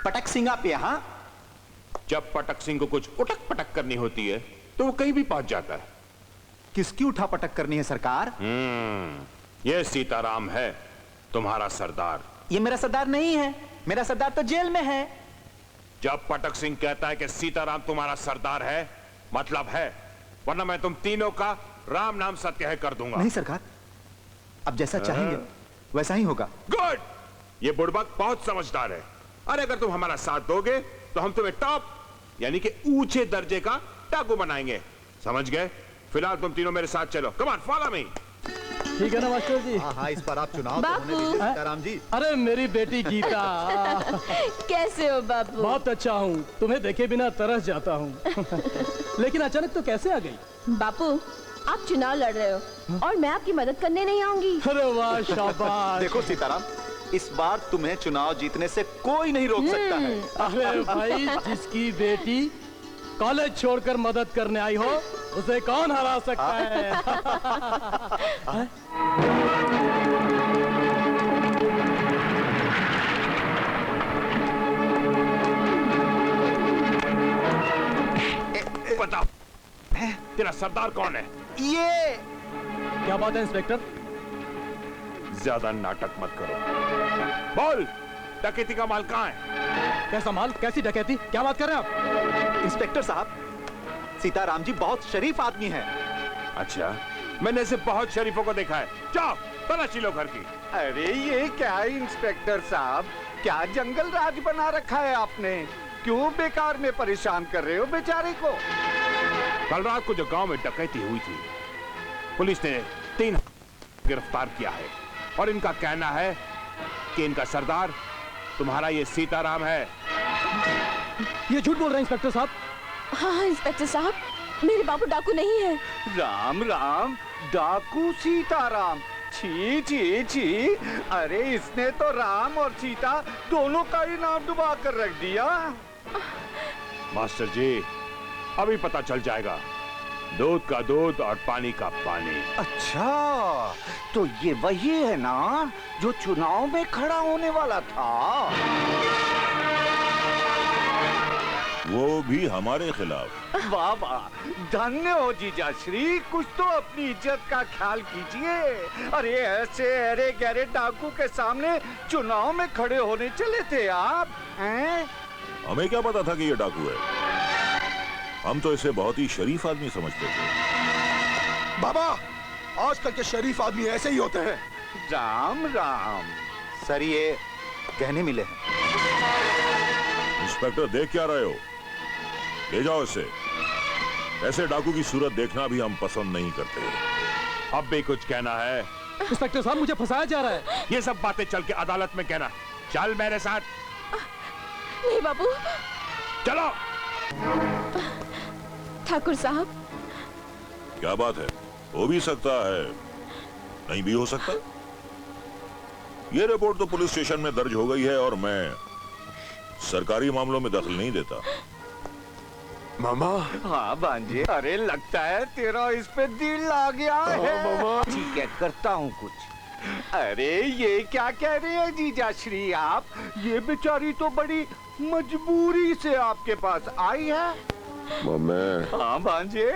पटक सिंह आप यहाँ? जब पटक सिंह को कुछ उटक पटक करनी होती है तो वो कहीं भी पहुंच जाता है। किसकी उठा पटक करनी है सरकार? ये सीताराम है तुम्हारा सरदार। ये मेरा सरदार नहीं है, मेरा सरदार तो जेल में है। जब पटक सिंह कहता है कि सीताराम तुम्हारा सरदार है, मतलब है, वरना मैं तुम तीनों का राम नाम सत्य कर दूंगा। नहीं सरकार, अब जैसा चाहेंगे वैसा ही होगा। गुड! ये बुड़बक बहुत समझदार है। अरे अगर तुम हमारा साथ दोगे तो हम तुम्हें टॉप यानी कि ऊंचे दर्जे का डाकू बनाएंगे, समझ गए? फिलहाल तुम तीनों मेरे साथ चलो। Come on, follow me. ठीक है ना मास्टर जी? हाँ, इस पर आप चुनाव तो होने दीजिए सीताराम जी। अरे मेरी बेटी गीता। कैसे हो बापू? बहुत अच्छा हूँ, तुम्हें देखे बिना तरस जाता हूँ। लेकिन अचानक तो कैसे आ गई? बापू, आप चुनाव लड़ रहे हो और मैं आपकी मदद करने नहीं आऊंगी। अरे वाह, शाबाश। देखो सीताराम, इस बार तुम्हें चुनाव जीतने से कोई नहीं रोक सकता है। अरे भाई, जिसकी बेटी कॉलेज छोड़कर मदद करने आई हो उसे कौन हरा सकता है? बता, तेरा सरदार कौन है? ये क्या बात है इंस्पेक्टर? ज्यादा नाटक मत करो। बोल, डकैती का माल कहाँ है? कैसा माल? कैसी डकैती? क्या बात कर रहे हैं आप? इंस्पेक्टर साहब, सीताराम जी बहुत शरीफ आदमी है। अच्छा, मैंने ऐसे बहुत शरीफों को देखा है। जाओ, तलाशी लो घर की। अरे ये क्या है इंस्पेक्टर साहब, क्या जंगल राज बना रखा है आपने? क्यों बेकार में परेशान कर रहे हो बेचारे को? कल रात को जो गांव में डकैती हुई थी, पुलिस ने 3 गिरफ्तार किया है और इनका कहना है कि इनका सरदार तुम्हारा ये सीताराम है। ये झूठ बोल रहे हैं इंस्पेक्टर साहब। हाँ इंस्पेक्टर साहब, मेरे बाबू डाकू नहीं है। राम राम, डाकू सीताराम, छी छी छी, अरे इसने तो राम और सीता दोनों का ही नाम डुबा कर रख दिया। मास्टर जी, अभी पता चल जाएगा, दूध का दूध और पानी का पानी। अच्छा, तो ये वही है ना जो चुनाव में खड़ा होने वाला था? वो भी हमारे खिलाफ। वाह वाह, धन्य हो जीजा श्री, कुछ तो अपनी इज्जत का ख्याल कीजिए। अरे ऐसे अरे गहरे डाकू के सामने चुनाव में खड़े होने चले थे आप हैं? हमें क्या पता था कि ये डाकू है। हम तो इसे बहुत ही शरीफ आदमी समझते थे। बाबा, आजकल के शरीफ आदमी ऐसे ही होते हैं। राम राम। सर, ये गहने मिले हैं। इंस्पेक्टर, देख क्या रहे हो? ले जाओ इसे। ऐसे डाकू की सूरत देखना भी हम पसंद नहीं करते। अब भी कुछ कहना है? इंस्पेक्टर साहब, मुझे फंसाया जा रहा है। ये सब बातें चल के अदालत में कहना। चल मेरे साथ। नहीं बाबू। चलो। ठाकुर साहब। क्या बात है? हो भी सकता है, नहीं भी हो सकता। ये रिपोर्ट तो पुलिस स्टेशन में दर्ज हो गई है और मैं सरकारी मामलों में दखल नहीं देता। मामा। हाँ भांजे, अरे लगता है तेरा इस पे दिल आ गया है। मामा। ठीक है, करता हूँ कुछ। अरे ये क्या कह रहे हैं जीजा श्री आप? ये बेचारी तो बड़ी मजबूरी से आपके पास आई है। मम्मी। हाँ भांजे।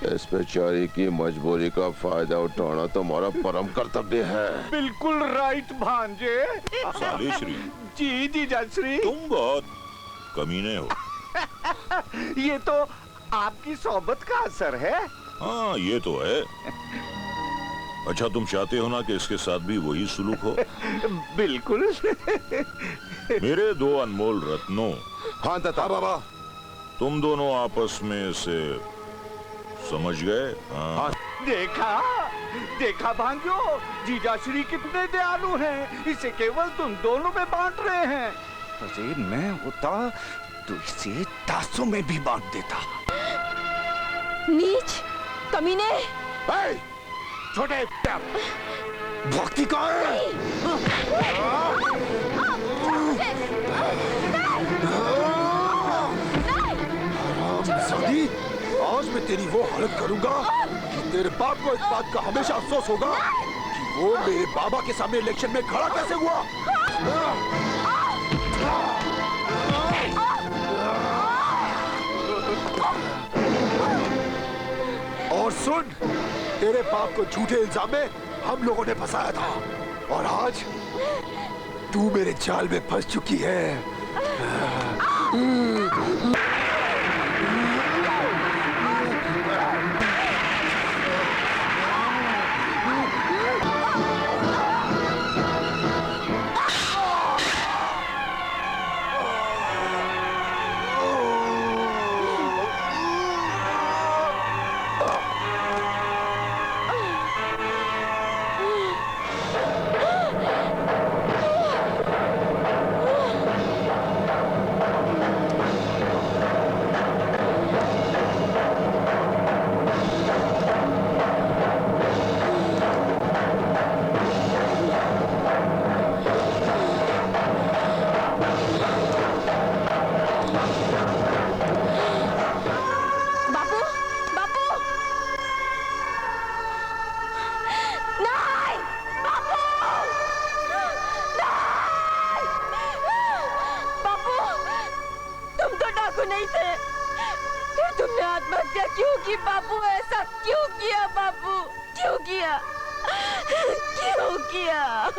इस बेचारी की मजबूरी का फायदा उठाना तुम्हारा परम कर्तव्य है। बिल्कुल राइट भांजे। सालेश्री। जी जीजा श्री। तुम बहुत कमीने हो। ये तो आपकी सोबत का असर है। हाँ, ये तो है। अच्छा, तुम चाहते हो ना कि इसके साथ भी वही सुलूक हो? बिल्कुल। मेरे दो अनमोल रत्नों। हाँ दादा। बाबा, तुम दोनों आपस में से समझ गए? हाँ। देखा देखा भांजो, जीजा श्री कितने दयालु हैं। इसे केवल तुम दोनों में बांट रहे हैं। अरे मैं होता तो इसे तासों में भी बांट देता। नीच, कमीने। छोटे भक्ति का सदी, आज मैं तेरी वो हालत करूंगा कि तेरे बाप को इस बात का हमेशा अफसोस होगा कि वो मेरे बाबा के सामने इलेक्शन में खड़ा कैसे हुआ। और सुन, तेरे बाप को झूठे इल्जाम में हम लोगों ने फंसाया था और आज तू मेरे जाल में फंस चुकी है। नहीं थे, फिर तुमने आत्महत्या क्यों की बापू? ऐसा क्यों किया बापू? क्यों किया? क्यों किया?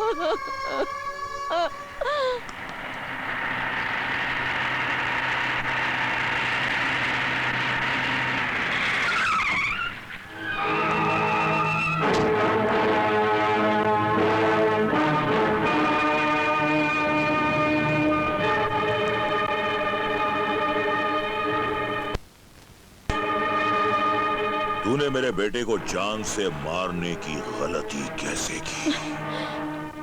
तूने मेरे बेटे को जान से मारने की गलती कैसे की?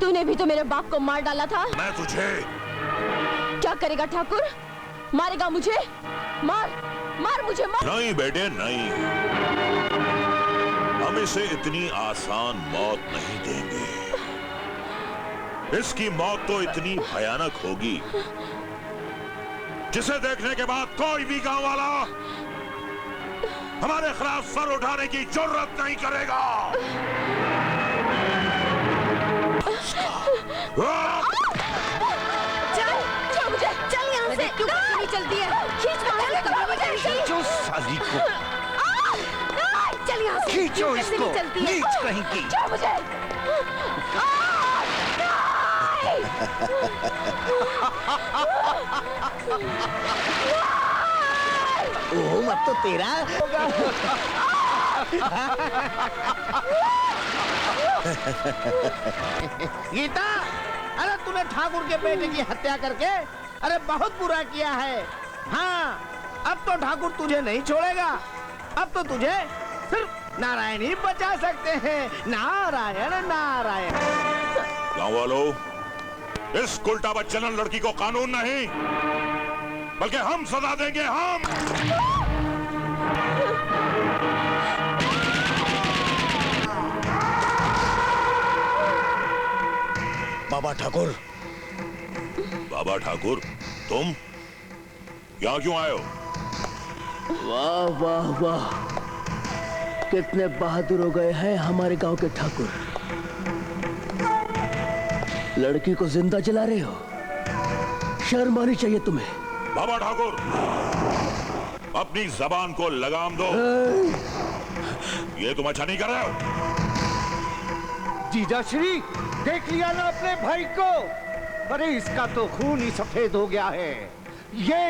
तूने भी तो मेरे बाप को मार डाला था। मैं तुझे क्या करेगा ठाकुर? मारेगा मुझे? मार, मार मुझे, मार। नहीं बेटे नहीं, हम हम इसे इतनी आसान मौत नहीं देंगे। इसकी मौत तो इतनी भयानक होगी जिसे देखने के बाद कोई भी गांव वाला हमारे खिलाफ सर उठाने की जरूरत नहीं करेगा। चल मुझे, चल यहाँ से। क्यों नहीं चलती है? खींच मुझे, खींचो साली को, चल यहाँ से। खींचो इसको, नीच कहीं की। खींचो मुझे। ओह, अब तो तेरा होगा। गीता, अरे तूने ठाकुर के बेटे की हत्या करके अरे बहुत बुरा किया है। हाँ, अब तो ठाकुर तुझे नहीं छोड़ेगा। अब तो तुझे सिर्फ नारायण ही बचा सकते हैं। नारायण नारायण। गांव वालों, इस उल्टा बच्चन लड़की को कानून नहीं बल्कि हम सजा देंगे। हम बाबा ठाकुर। बाबा ठाकुर, तुम यहाँ क्यों आए हो? वाह वाह वाह, कितने बहादुर हो गए हैं हमारे गांव के ठाकुर। लड़की को जिंदा जला रहे हो, शर्म आनी चाहिए तुम्हें। बाबा ठाकुर, अपनी जबान को लगाम दो। ये तुम अच्छा नहीं कर रहे हो। जीजाश्री, देख लिया ना अपने भाई को? अरे इसका तो खून ही सफेद हो गया है। ये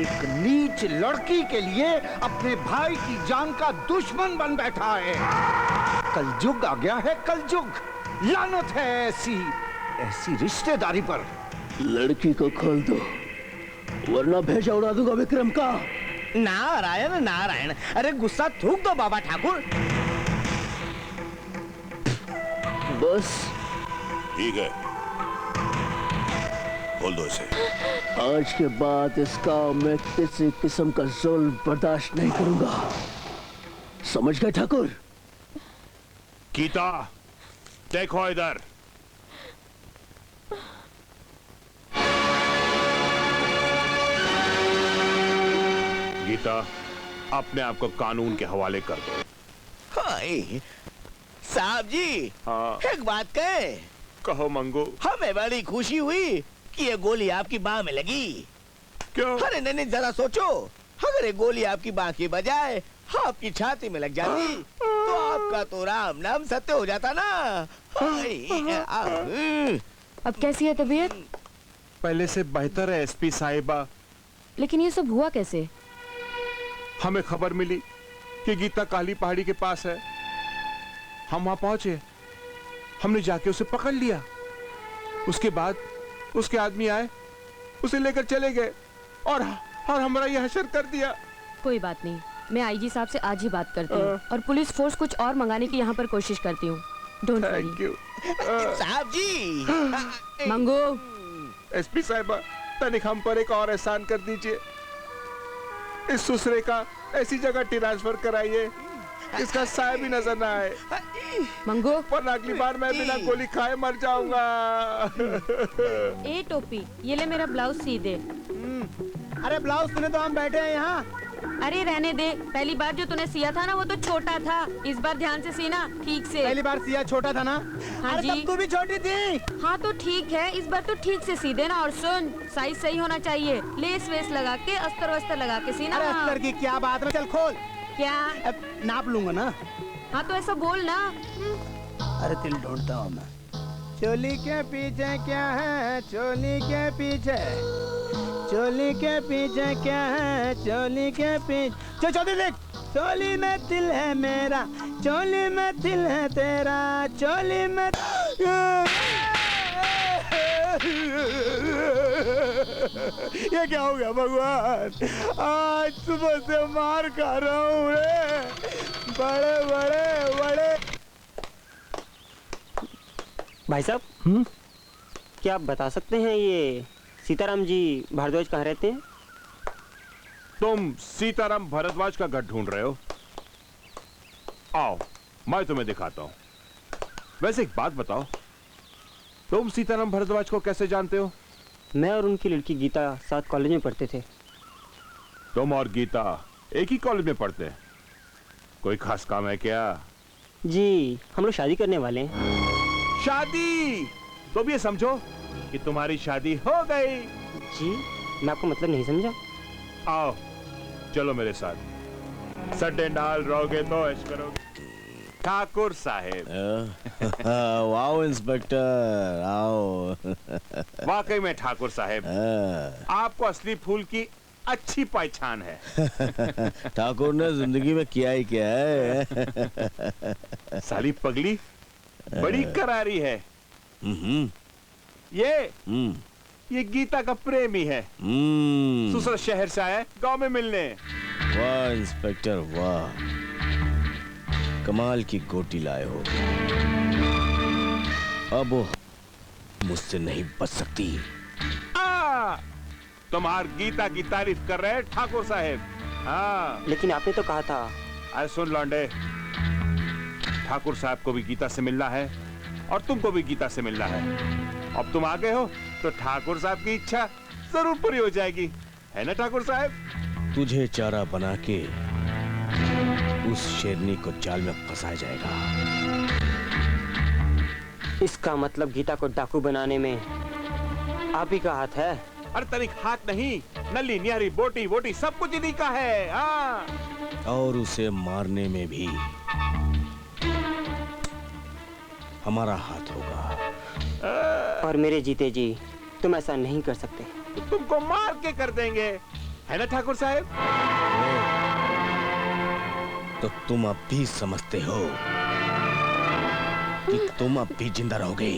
एक नीच लड़की के लिए अपने भाई की जान का दुश्मन बन बैठा है। कलयुग आ गया है, कलयुग। लानत है ऐसी रिश्तेदारी पर। लड़की को खोल दो वरना भेजा उड़ा दूंगा विक्रम का। नारायण नारायण। अरे गुस्सा थूक दो बाबा ठाकुर। बस ठीक है, खोल दो इसे। आज के बाद इस गांव में किसी किस्म का जुल्म बर्दाश्त नहीं करूंगा, समझ गए ठाकुर? गीता, देखो इधर। गीता, अपने आप को कानून के हवाले कर दो। हाय साहब जी। हाँ। एक बात कहे? कहो मंगू। हमें बड़ी खुशी हुई कि ये गोली आपकी बाह में लगी। क्यों? अरे नहीं, जरा सोचो, अगर ये गोली आपकी बाह की बजाय आपकी छाती में लग जाती तो आपका तो राम नाम सत्य हो जाता ना। अब कैसी है तबीयत? पहले से बेहतर है एसपी साहिबा। लेकिन ये सब हुआ कैसे? हमें खबर मिली कि गीता काली पहाड़ी के पास है। हम वहां पहुंचे, हमने जाके उसे पकड़ लिया। उसके बाद उसके आदमी आए, उसे लेकर चले गए और हमारा यह हशर कर दिया। कोई बात नहीं, मैं आईजी साहब से आज ही बात करती हूँ और पुलिस फोर्स कुछ और मंगाने की यहाँ पर कोशिश करती हूँ। Don't worry. साहब जी। मंगू। एसपी साहिबा, तनिक हम पर एक और एहसान कर दीजिए। इस सुसरे का ऐसी जगह ट्रांसफर कराइए इसका साया भी नजर ना आए। मंगू, पर अगली बार मैं बिना गोली खाए मर जाऊंगा। ए टोपी, ये ले मेरा ब्लाउज सी दे। अरे ब्लाउज तूने तो हम बैठे हैं यहाँ। अरे रहने दे, पहली बार जो तूने सिया था ना वो तो छोटा था, इस बार ध्यान से सीना ठीक से। पहली बार सिया छोटा था ना? हाँ जी। तब तू भी छोटी थी। हाँ तो ठीक है, इस बार तो ठीक से सी देना। और सुन, साइज सही होना चाहिए, लेस वेस लगा के अस्तर वस्तर लगा के सीना। अरे अस्तर की क्या बात है, चल खोल। क्या? नाप लूंगा ना। हाँ तो ऐसा बोल ना। अरे तिल ढूंढता हूँ मैं। चोली के पीछे क्या है? चोली के पीछे, चोली के पीछे क्या है? चोली के पीछे चोली देख। चोली में दिल है मेरा, चोली में दिल है तेरा, चोली में। ये क्या हो गया भगवान? आज सुबह से मार खा रहा हूँ रे। बड़े बड़े बड़े। भाई साहब, क्या आप बता सकते हैं ये सीताराम जी भारद्वाज कहाँ रहते हैं? तुम सीताराम भारद्वाज का घर ढूंढ रहे हो? आओ मैं तुम्हें दिखाता हूं। वैसे एक बात बताओ, तुम सीताराम भारद्वाज को कैसे जानते हो? मैं और उनकी लड़की गीता साथ कॉलेज में पढ़ते थे। तुम और गीता एक ही कॉलेज में पढ़ते हैं? कोई खास काम है क्या? जी, हम लोग शादी करने वाले हैं। शादी? तो भी ये समझो कि तुम्हारी शादी हो गई। जी, मैं आपको मतलब नहीं समझा। आओ चलो मेरे साथ, सड्डे डाल रहोगे तो ऐश करोगे। ठाकुर साहेब। वाओ इंस्पेक्टर, आओ। वाकई में ठाकुर साहेब, आपको असली फूल की अच्छी पहचान है। ठाकुर ने जिंदगी में किया ही क्या है। साली पगली बड़ी करारी है। ये गीता का प्रेमी है। दूसरा शहर से आया गांव में मिलने। वाह इंस्पेक्टर वाह, कमाल की गोटी लाए हो। अब वो मुझसे नहीं बच सकती। तुम्हार गीता की तारीफ कर रहे हैं ठाकुर साहेब। हाँ, लेकिन आपने तो कहा था। अरे सुन लौंडे, ठाकुर साहब को भी गीता से मिलना है और तुमको भी गीता से मिलना है। अब तुम आ गए हो तो ठाकुर साहब की इच्छा जरूर पूरी हो जाएगी, है ना ठाकुर साहब? तुझे चारा बना के उस शेरनी को जाल में फंसाया जाएगा। इसका मतलब गीता को डाकू बनाने में आप ही का हाथ है? अरे तनिक हाथ नहीं, नली नियारी बोटी वोटी सब कुछ इन्हीं का है। हाँ। और उसे मारने में भी हमारा हाथ होगा। और मेरे जीते जी तुम ऐसा नहीं कर सकते। तो तुमको मार के कर देंगे, है ना ठाकुर साहब? तो तुम अब भी समझते हो कि तुम अब भी जिंदा रहोगे?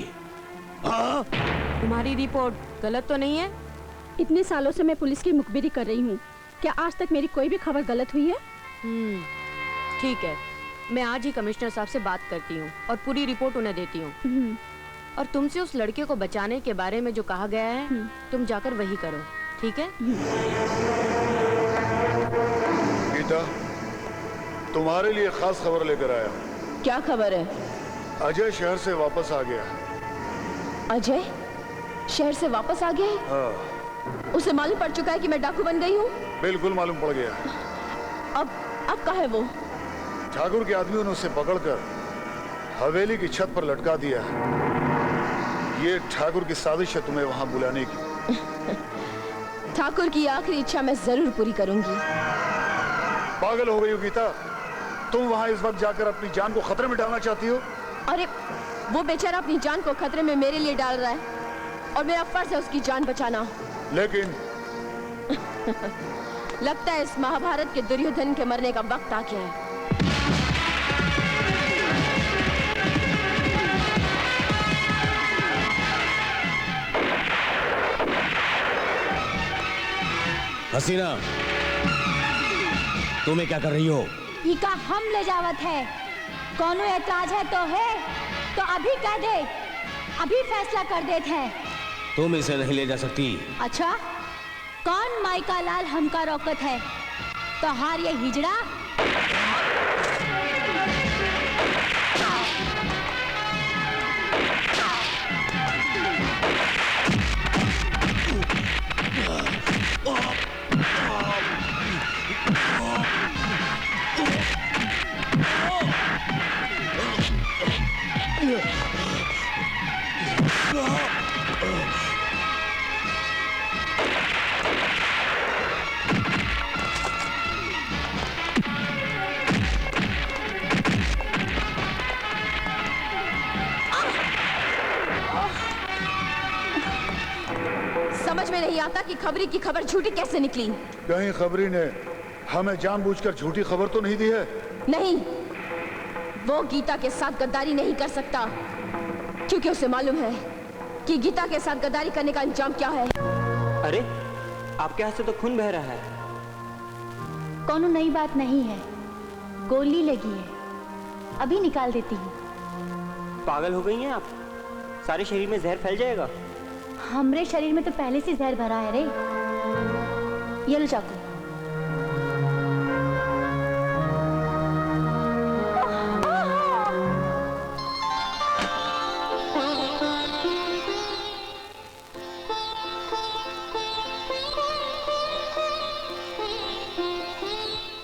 तुम्हारी रिपोर्ट गलत तो नहीं है? इतने सालों से मैं पुलिस की मुखबिरी कर रही हूँ, क्या आज तक मेरी कोई भी खबर गलत हुई है? ठीक है, मैं आज ही कमिश्नर साहब से बात करती हूँ और पूरी रिपोर्ट उन्हें देती हूँ। और तुमसे उस लड़के को बचाने के बारे में जो कहा गया है, तुम जाकर वही करो, ठीक है? गीता, तुम्हारे लिए खास खबर लेकर आया। क्या खबर है? अजय शहर से वापस आ गया। अजय शहर से वापस आ गया? हाँ। उसे मालूम पड़ चुका है कि मैं डाकू बन गई हूँ? बिल्कुल मालूम पड़ गया। अब कहाँ है वो? ठाकुर के आदमियों ने उसे पकड़कर हवेली की छत पर लटका दिया है। ये ठाकुर की साजिश है तुम्हें वहां बुलाने की। ठाकुर की आखिरी इच्छा मैं जरूर पूरी करूंगी। पागल हो गई हो गीता, तुम वहां इस वक्त जाकर अपनी जान को खतरे में डालना चाहती हो? अरे वो बेचारा अपनी जान को खतरे में मेरे लिए डाल रहा है और मेरा फर्ज है उसकी जान बचाना। लेकिन लगता है इस महाभारत के दुर्योधन के मरने का वक्त आ गया है। हसीना, तुम्हें क्या कर रही हो? इका हम ले जावत है, कौनो एतराज है तो अभी कह दे, अभी फैसला कर देते हैं। तुम इसे नहीं ले जा सकती। अच्छा, कौन माइका लाल हमका रोकत है? तो हार ये हिजड़ा? समझ में नहीं आता कि खबरी की खबर झूठी कैसे निकली। कहीं खबरी ने हमें जानबूझकर झूठी खबर तो नहीं दी है? नहीं, वो गीता के साथ गद्दारी नहीं कर सकता, क्योंकि उसे मालूम है कि गीता के साथ गद्दारी करने का अंजाम क्या है। अरे, आपके हाथ से तो खून बह रहा है। कोनो नई बात नहीं है, गोली लगी है, अभी निकाल देती हूँ। पागल हो गई हैं आप? सारे शरीर में जहर फैल जाएगा। हमरे शरीर में तो पहले से जहर भरा है रे। ये लो चाकू।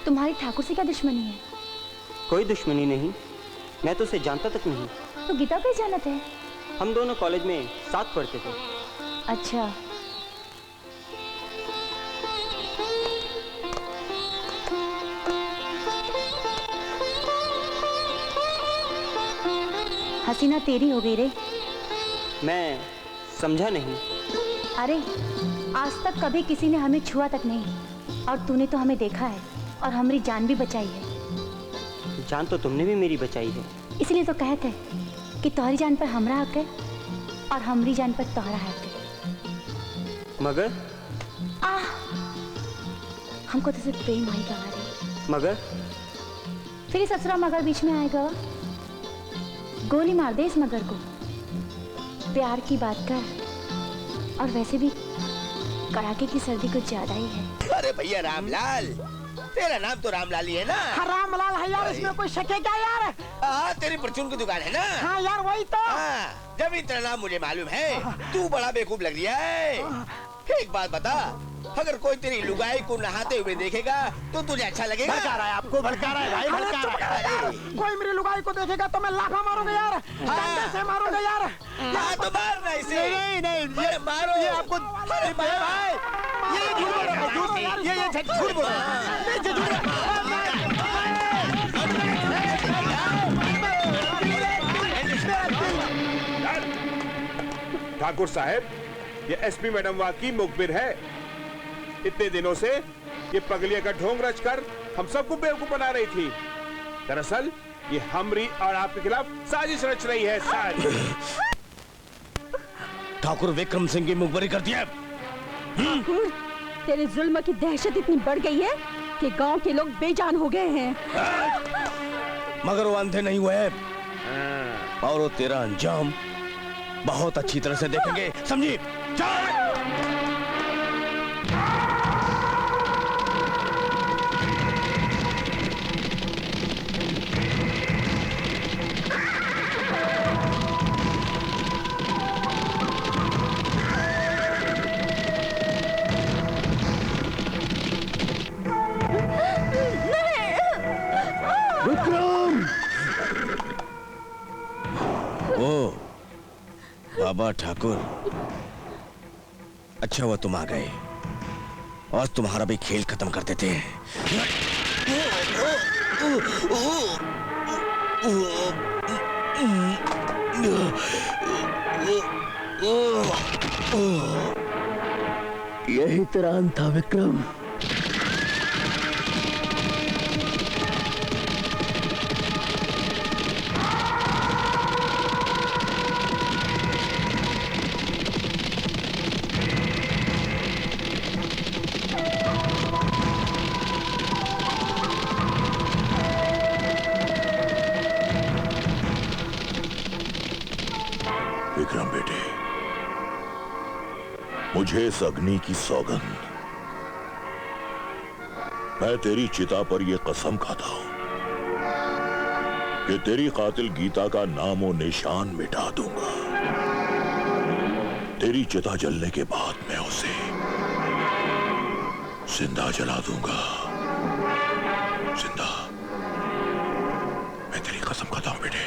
तुम्हारी ठाकुर से क्या दुश्मनी है? कोई दुश्मनी नहीं, मैं तो उसे जानता तक नहीं। तो गीता को ही जानत है? हम दोनों कॉलेज में साथ पढ़ते थे। अच्छा। हसीना तेरी हो गई रे। मैं समझा नहीं। अरे आज तक कभी किसी ने हमें छुआ तक नहीं, और तूने तो हमें देखा है और हमारी जान भी बचाई है। जान तो तुमने भी मेरी बचाई है। इसलिए तो कहते हैं कि तुम्हारी जान पर हमारा हक है और हमारी जान पर तुम्हारा हक है। मगर हमको तो सिर्फ प्रेम आएगा रे। मगर फिर इस ससुरा मगर बीच में आएगा। गोली मार दे इस मगर को। प्यार की बात कर, और वैसे भी कड़ाके की सर्दी कुछ ज्यादा ही है। अरे भैया रामलाल, तेरा नाम तो रामलाल ही है ना? हाँ रामलाल है यार, इसमें कोई शक है क्या यार? हाँ, तेरी परचून की दुकान है ना? हाँ यार वही तो। हाँ, जब इतना नाम मुझे मालूम है, तू बड़ा बेवकूफ लग रहा है। एक बात बता, अगर कोई तेरी लुगाई को नहाते हुए देखेगा तो तुझे अच्छा लगेगा? भड़का रहा है आपको, भड़का रहा है भाई, भड़का रहा है। कोई मेरी लुगाई को देखेगा तो मैं लाफा मारूंगा यार, डंडे से मारूंगा यार। हाँ तो मारना इसे। नहीं, ये मारो। ये आपको अरे भाई, ये झूठ बोल रहा है, झूठ। ये झूठ बोल रहा है। ठाकुर साहब, ये एसपी मैडम वाकई मुखबिर है। इतने दिनों से ये पगलिया का ढोंग रचकर हम सबको बेवकूफ बना रही थी। दरअसल ये हमरी और आपके खिलाफ साजिश रच रही है। साजिश। ठाकुर विक्रम सिंह की मुखबरी कर दिया। ठाकुर, तेरे जुल्म की दहशत इतनी बढ़ गई है कि गांव के लोग बेजान हो गए हैं। मगर वो अंधे नहीं हुए, और वो तेरा अंजाम बहुत अच्छी तरह से देखेंगे, समझी? विक्रम! ओ बाबा ठाकुर, अच्छा हुआ तुम आ गए, और तुम्हारा भी खेल खत्म कर देते हैं। यही तेरा अंत था विक्रम। विक्रम बेटे, मुझे इस अग्नि की सौगंध, मैं तेरी चिता पर यह कसम खाता हूं कि तेरी कातिल गीता का नामो निशान मिटा दूंगा। तेरी चिता जलने के बाद मैं उसे जिंदा जला दूंगा। जिंदा। मैं तेरी कसम खाता हूं बेटे।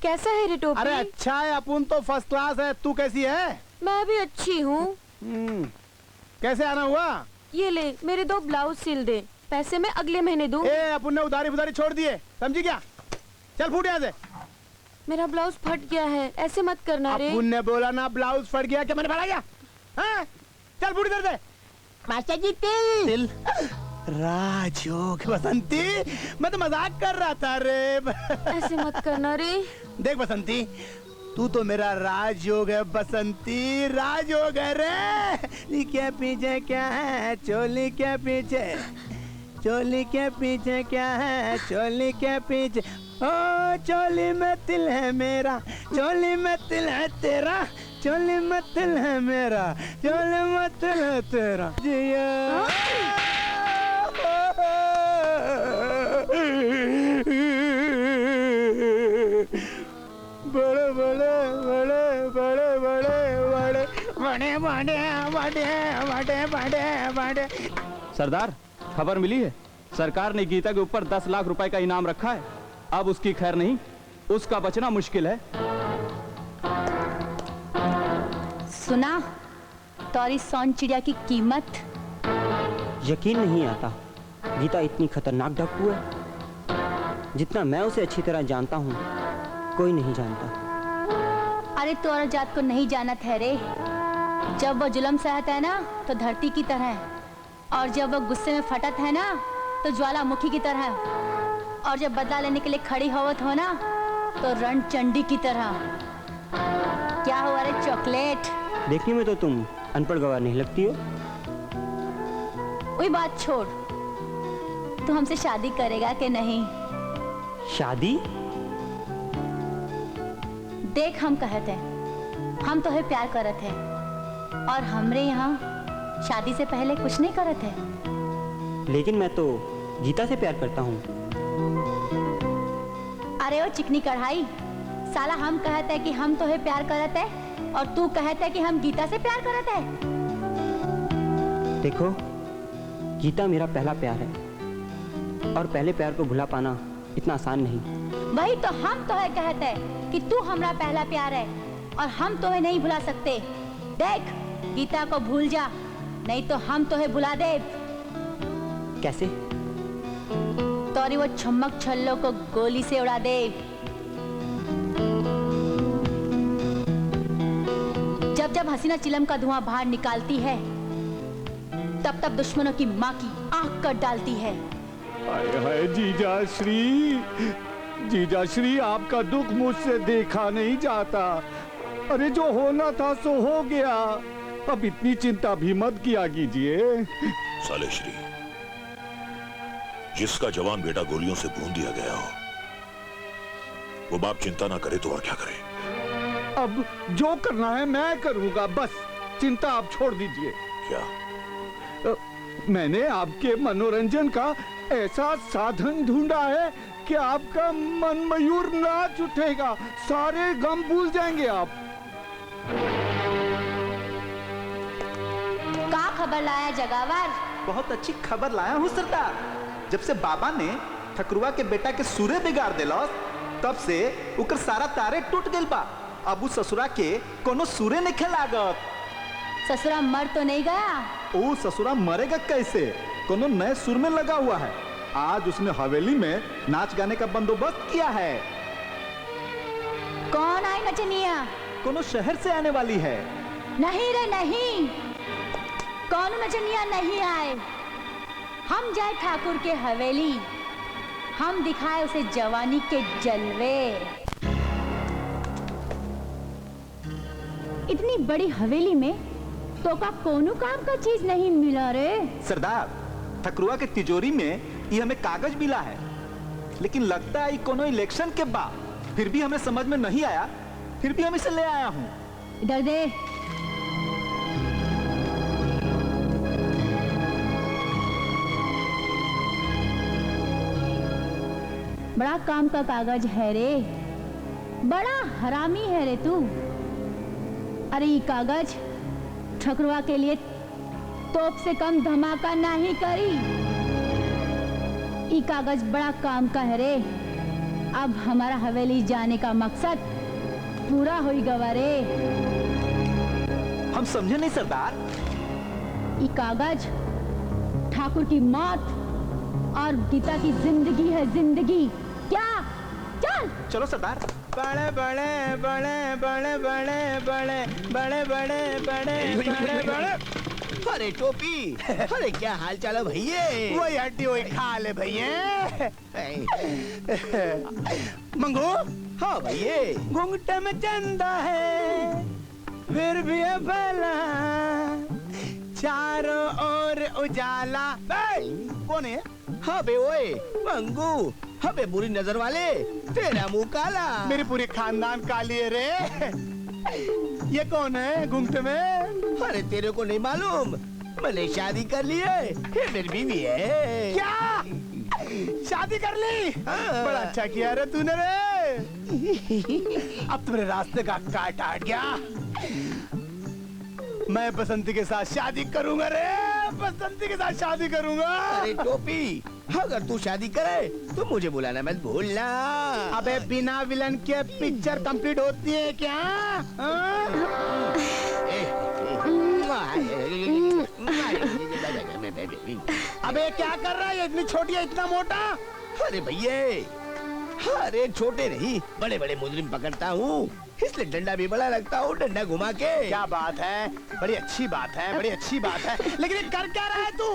कैसा है रे टोपी? अरे अच्छा है, अपुन तो फर्स्ट क्लास है। तू कैसी है? मैं भी अच्छी हूँ। कैसे आना हुआ? ये ले, मेरे 2 ब्लाउज सिल दे, पैसे मैं अगले महीने दूँ। अपुन ने उधारी बुधारी छोड़ दिए, समझी क्या? चल फूट यहाँ से। मेरा ब्लाउज फट गया है, ऐसे मत करना रे। अपुन ने बोला ना ब्लाउज फट गया, क्या मैंने फटा गया? हाँ? चल फूट इधर से। मास्टर जी तिल। राजयोग बसंती, मैं तो मजाक कर रहा था रे। ऐसे मत करना रे। देख बसंती, तू तो मेरा राजयोग है बसंती, राजयोग है रे। के पीछे क्या है? चोली के पीछे, चोली के पीछे क्या है? चोली के पीछे, ओ चोली में तिल है मेरा, चोली में तिल है तेरा, चोली में तिल है मेरा, चोली में तिल है तेरा। जिया बड़े बड़े बड़े बड़े बड़े। सरदार, खबर मिली है, सरकार ने गीता के ऊपर 10 लाख रुपए का इनाम रखा है। अब उसकी खैर नहीं, उसका बचना मुश्किल है। सुना तोरी सोन चिड़िया की कीमत? यकीन नहीं आता, गीता इतनी खतरनाक डाकू है। जितना मैं उसे अच्छी तरह जानता हूँ, कोई नहीं जानता। अरे तोरा जात को नहीं जाना ठहरे। जब वो जुल्म सहता है ना तो धरती की तरह है, और जब वो गुस्से में फटत है ना तो ज्वालामुखी की तरह, और जब बदला लेने के लिए खड़ी होवत हो ना तो रणचंडी की तरह। क्या हुआ रे चॉकलेट? देखने में तो तुम अनपढ़ गवार नहीं लगती हो। वही बात छोड़, तू हमसे शादी करेगा कि नहीं? शादी? देख हम कहते हैं, हम तो है प्यार करत है, और हमरे यहाँ शादी से पहले कुछ नहीं करत है। लेकिन मैं तो गीता से प्यार करता हूँ। अरे ओ चिकनी कढ़ाई, साला हम कहते हैं कि हम तो है प्यार करत है, और तू कहते है कि हम गीता से प्यार करत है। देखो, गीता मेरा पहला प्यार है, और पहले प्यार को भुला पाना इतना आसान नहीं। वही तो हम तो है कहते हैं कि तू हमारा पहला प्यार है, और हम तुम्हें नहीं भुला सकते। देख, गीता को भूल जा, नहीं तो हम तुम्हें भुला दे। कैसे? तोरी वो छम्मक छल्लों को गोली से उड़ा दे। जब जब हसीना चिलम का धुआं बाहर निकालती है, तब तब दुश्मनों की माँ की आंख कट डालती है। हाय हाय जीजा श्री, आपका दुख मुझसे देखा नहीं जाता। अरे जो होना था सो हो गया, अब इतनी चिंता भी मत किया कीजिए। साले श्री, जिसका जवान बेटा गोलियों से भून दिया गया हो, वो बाप चिंता ना करे तो और क्या करे? अब जो करना है मैं करूंगा, बस चिंता आप छोड़ दीजिए। क्या? मैंने आपके मनोरंजन का ऐसा साधन ढूंढा है कि आपका मन मयूर नाच उठेगा, सारे गम भूल जाएंगे आप। का खबर लाया जगावर? बहुत अच्छी खबर लाया हूँ सरदार। जब से बाबा ने ठकुरवा के बेटा के सूर्य बिगाड़ दिला, तब से उकर सारा तारे टूट गइल बा। अब उस ससुरा के कोनो सूर्य नहीं खेलागत। ससुरा मर तो नहीं गया? ओ ससुरा मरेगा कैसे? कोनो नए सुर में लगा हुआ है। आज उसने हवेली में नाच गाने का बंदोबस्त किया है। कौन आई नचनिया? कोनो शहर से आने वाली है। नहीं रे नहीं, कौन नचनिया नहीं आए। हम जाए ठाकुर के हवेली, हम दिखाए उसे जवानी के जलवे। इतनी बड़ी हवेली में तो का कोनो काम का चीज नहीं मिला रे। सरदार, ठकुरवा के तिजोरी में ये हमें कागज मिला है, लेकिन लगता है कोनो इलेक्शन के बाद, फिर भी हमें समझ में नहीं आया, फिर भी हम इसे ले आया हूँ। इधर दे। बड़ा काम का कागज है रे, बड़ा हरामी है रे तू। अरे ये कागज ठकुरवा के लिए तोप से कम धमाका नहीं करी। ये कागज बड़ा काम का है रे। अब हमारा हवेली जाने का मकसद पूरा हो गवा रे। हम समझे नहीं सरदार। ये कागज ठाकुर की मौत और गीता की जिंदगी है, जिंदगी। क्या? चल चलो सरदार। बड़े बड़े बड़े बड़े बड़े बड़े बड़े बड़े बड़े बड़े बड़े। अरे टोपी, अरे क्या हाल चाल है भैया? वही हड्डी वही खा ले भैया। मंगू? हाँ भैया। घूंघटे में चंदा है, फिर भी है भला, चारों ओर उजाला। कौन है? हाँ बे ओए मंगू, हबे बुरी नजर वाले, तेरा मुंह काला। मेरी पूरी खानदान काली है रे। ये कौन है घूंघटे में? अरे तेरे को नहीं मालूम, मैंने शादी कर ली है, ये मेरी बीवी है। क्या? शादी कर ली? हाँ। बड़ा अच्छा किया रे तूने रे। अब तुम्हारे रास्ते का कांटा हट गया। मैं बसंती के साथ शादी करूंगा रे, बसंती के साथ शादी करूंगा। अरे टोपी, अगर तू शादी करे तो मुझे बुलाना मत भूलना। अबे बिना विलन के पिक्चर कंप्लीट होती है क्या? अबे क्या कर रहा है, इतनी छोटी है इतना मोटा? अरे भैया, अरे छोटे नहीं बड़े बड़े मुजरिम पकड़ता हूँ, इसलिए डंडा भी बड़ा लगता हूँ, डंडा घुमा के। क्या बात है, बड़ी अच्छी बात है, बड़ी अच्छी बात है। लेकिन ये कर क्या रहा है तू?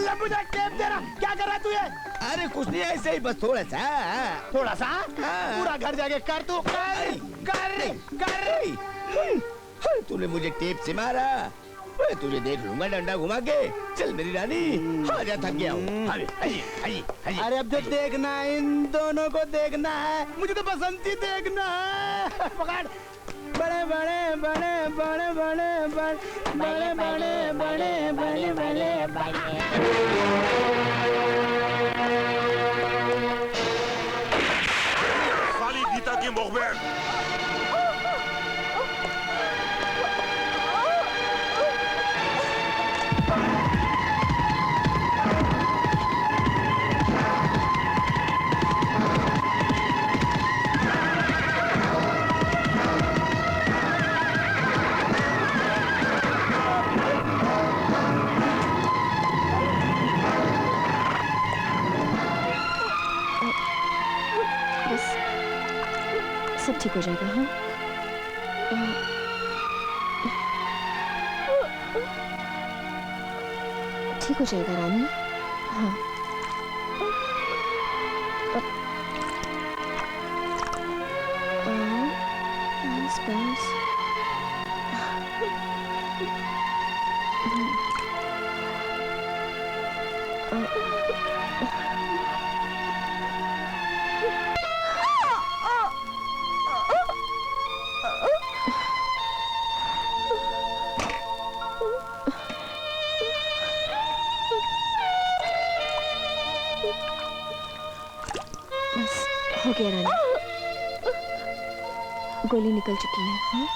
लंबूजा टेप दे रहा, क्या कर रहा है तू ये? अरे कुछ नहीं, ऐसे ही बस थोड़ा सा, थोड़ा सा। पूरा घर जाके कर तू, कर। तूने मुझे टेप से मारा, मैं तुझे देख लूंगा डंडा घुमा के। चल मेरी रानी, आजा, थक गया हूँ। अरे अब जो देखना है इन दोनों को देखना है, मुझे तो बसंती देखना है। पकड़। बड़े बड़े बड़े बड़े बड़े बड़े बड़े बड़े बड़े बड़े बड़े साली गीता की मुखबिर। सब ठीक हो जाएगा। हाँ, ठीक हो जाएगा रानी। हाँ, बस बस। हो गया रानी, गोली निकल चुकी है। हाँ?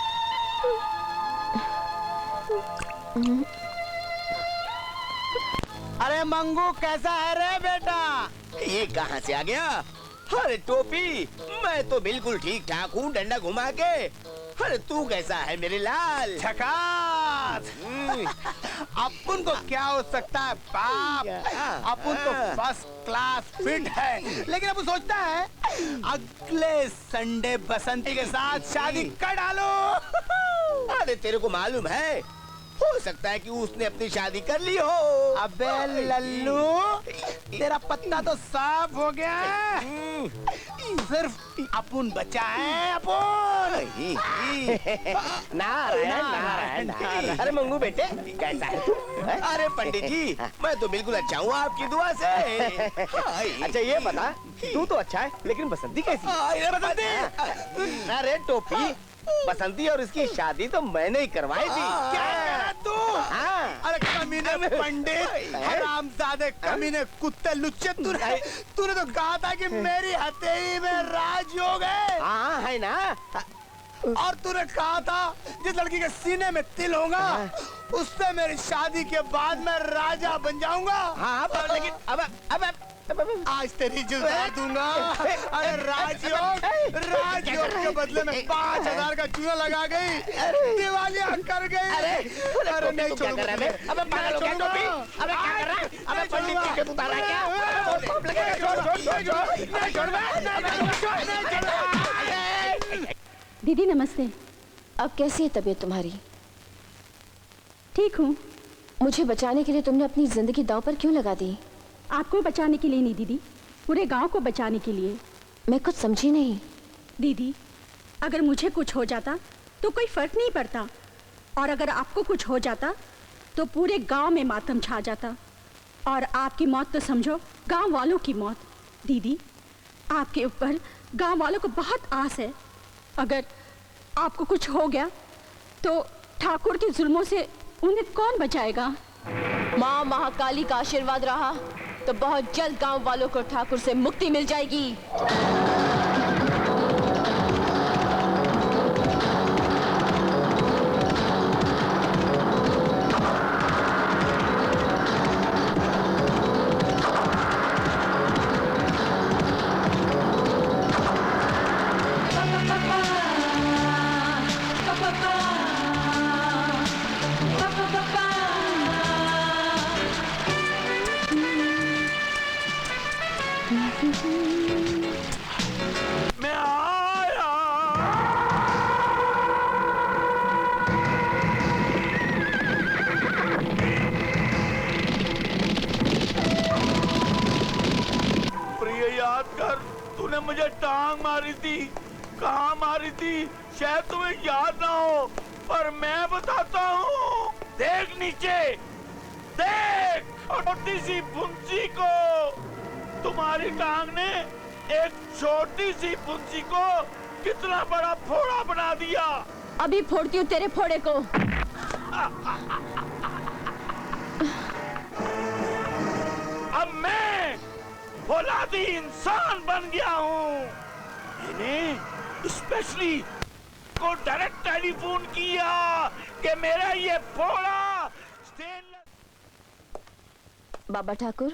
अरे मंगू कैसा है रे बेटा? ये कहाँ से आ गया? अरे टोपी, मैं तो बिल्कुल ठीक ठाक हूँ डंडा घुमा के। अरे तू कैसा है मेरे लाल? झकास। अपन को क्या हो सकता है बाप, अपन तो फर्स्ट क्लास फिट है। लेकिन अब सोचता है अगले संडे बसंती के साथ शादी कर डालो। अरे तेरे को मालूम है, हो सकता है कि उसने अपनी शादी कर ली हो। अबे लल्लू, तेरा पत्ता तो साफ हो गया है, सिर्फ अपन बचा है अपन। नारायण। अरे मंगू बेटे, कैसा है तू? अरे पंडित जी, मैं तो बिल्कुल अच्छा हूँ आपकी दुआ से। अच्छा ये बता, तू तो अच्छा है, लेकिन बसंती कैसी? बसंती? अरे टोपी, बसंती और इसकी शादी तो मैंने ही करवाई थी। क्या करा तू? अरे कमीने पंडित, हरामजादे कमीने कुत्ते लुच्चे, तूने तो कहा था कि मेरी हथेली में राजयोग है। हाँ है ना। और तूने कहा था जिस लड़की के सीने में तिल होगा उससे मेरी शादी के बाद मैं राजा बन जाऊंगा। हाँ लेकिन अब आज तेरी जुल्फार दूंगा। अरे राजयोग के बदले में 5000 का चूना लगा गई, दिवालियां कर गई। अरे नहीं छोड़ूंगा। अबे पागल हो गया टोपी? अबे क्या कर रहा है? अबे पंडित जी के उतारा क्या? दीदी नमस्ते। अब कैसी है तबीयत तुम्हारी? ठीक हूँ। मुझे बचाने के लिए तुमने अपनी जिंदगी दांव पर क्यों लगा दी? आपको बचाने के लिए नहीं दीदी, पूरे गांव को बचाने के लिए। मैं कुछ समझी नहीं। दीदी, अगर मुझे कुछ हो जाता तो कोई फर्क नहीं पड़ता, और अगर आपको कुछ हो जाता तो पूरे गांव में मातम छा जाता, और आपकी मौत तो समझो गांव वालों की मौत। दीदी, आपके ऊपर गांव वालों को बहुत आस है। अगर आपको कुछ हो गया तो ठाकुर के जुल्मों से उन्हें कौन बचाएगा? माँ महाकाली का आशीर्वाद रहा तो बहुत जल्द गांव वालों को ठाकुर से मुक्ति मिल जाएगी। मुझे टांग मारी थी। कहाँ मारी थी शायद तुम्हें याद ना हो, पर मैं बताता हूँ। देख नीचे, देख छोटी सी फुंसी को। तुम्हारी टांग ने एक छोटी सी फुंसी को कितना बड़ा फोड़ा बना दिया। अभी फोड़ती हूँ तेरे फोड़े को। अब मैं फौलादी इंसान बन गया हूँ। मैंने स्पेशली को डायरेक्ट टेलीफोन किया कि मेरा ये फोड़ा बाबा ठाकुर,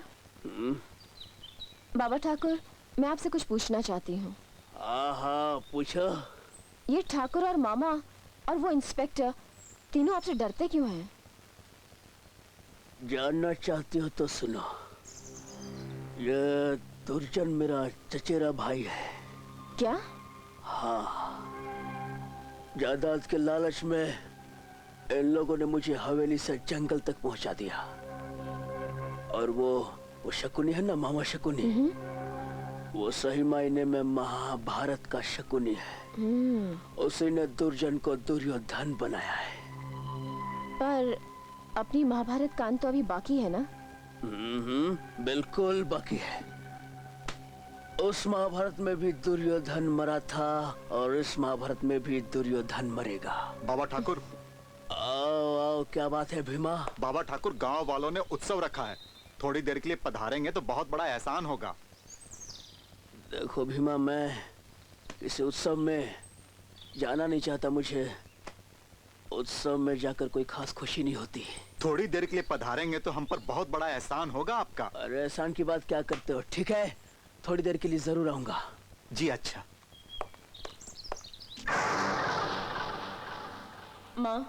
बाबा ठाकुर, मैं आपसे कुछ पूछना चाहती हूँ। हाँ पूछो। ये ठाकुर और मामा और वो इंस्पेक्टर तीनों आपसे डरते क्यों हैं? जानना चाहती हो तो सुनो। ये दुर्जन मेरा चचेरा भाई है। क्या? हाँ, जायदाद के लालच में इन लोगों ने मुझे हवेली से जंगल तक पहुंचा दिया। और वो शकुनी है ना, मामा शकुनी, वो सही मायने में महाभारत का शकुनी है। उसी ने दुर्जन को दुर्योधन बनाया है। पर अपनी महाभारत का अंत तो अभी बाकी है ना? बिल्कुल बाकी है। उस महाभारत में भी दुर्योधन मरा था और इस महाभारत में भी दुर्योधन मरेगा। बाबा ठाकुर, आओ आओ, क्या बात है भीमा? बाबा ठाकुर, गांव वालों ने उत्सव रखा है, थोड़ी देर के लिए पधारेंगे तो बहुत बड़ा एहसान होगा। देखो भीमा, मैं इस उत्सव में जाना नहीं चाहता। मुझे उत्सव में जाकर कोई खास खुशी नहीं होती। थोड़ी देर के लिए पधारेंगे तो हम पर बहुत बड़ा एहसान होगा आपका। अरे एहसान की बात क्या करते हो? ठीक है, थोड़ी देर के लिए जरूर आऊंगा। जी अच्छा। माँ,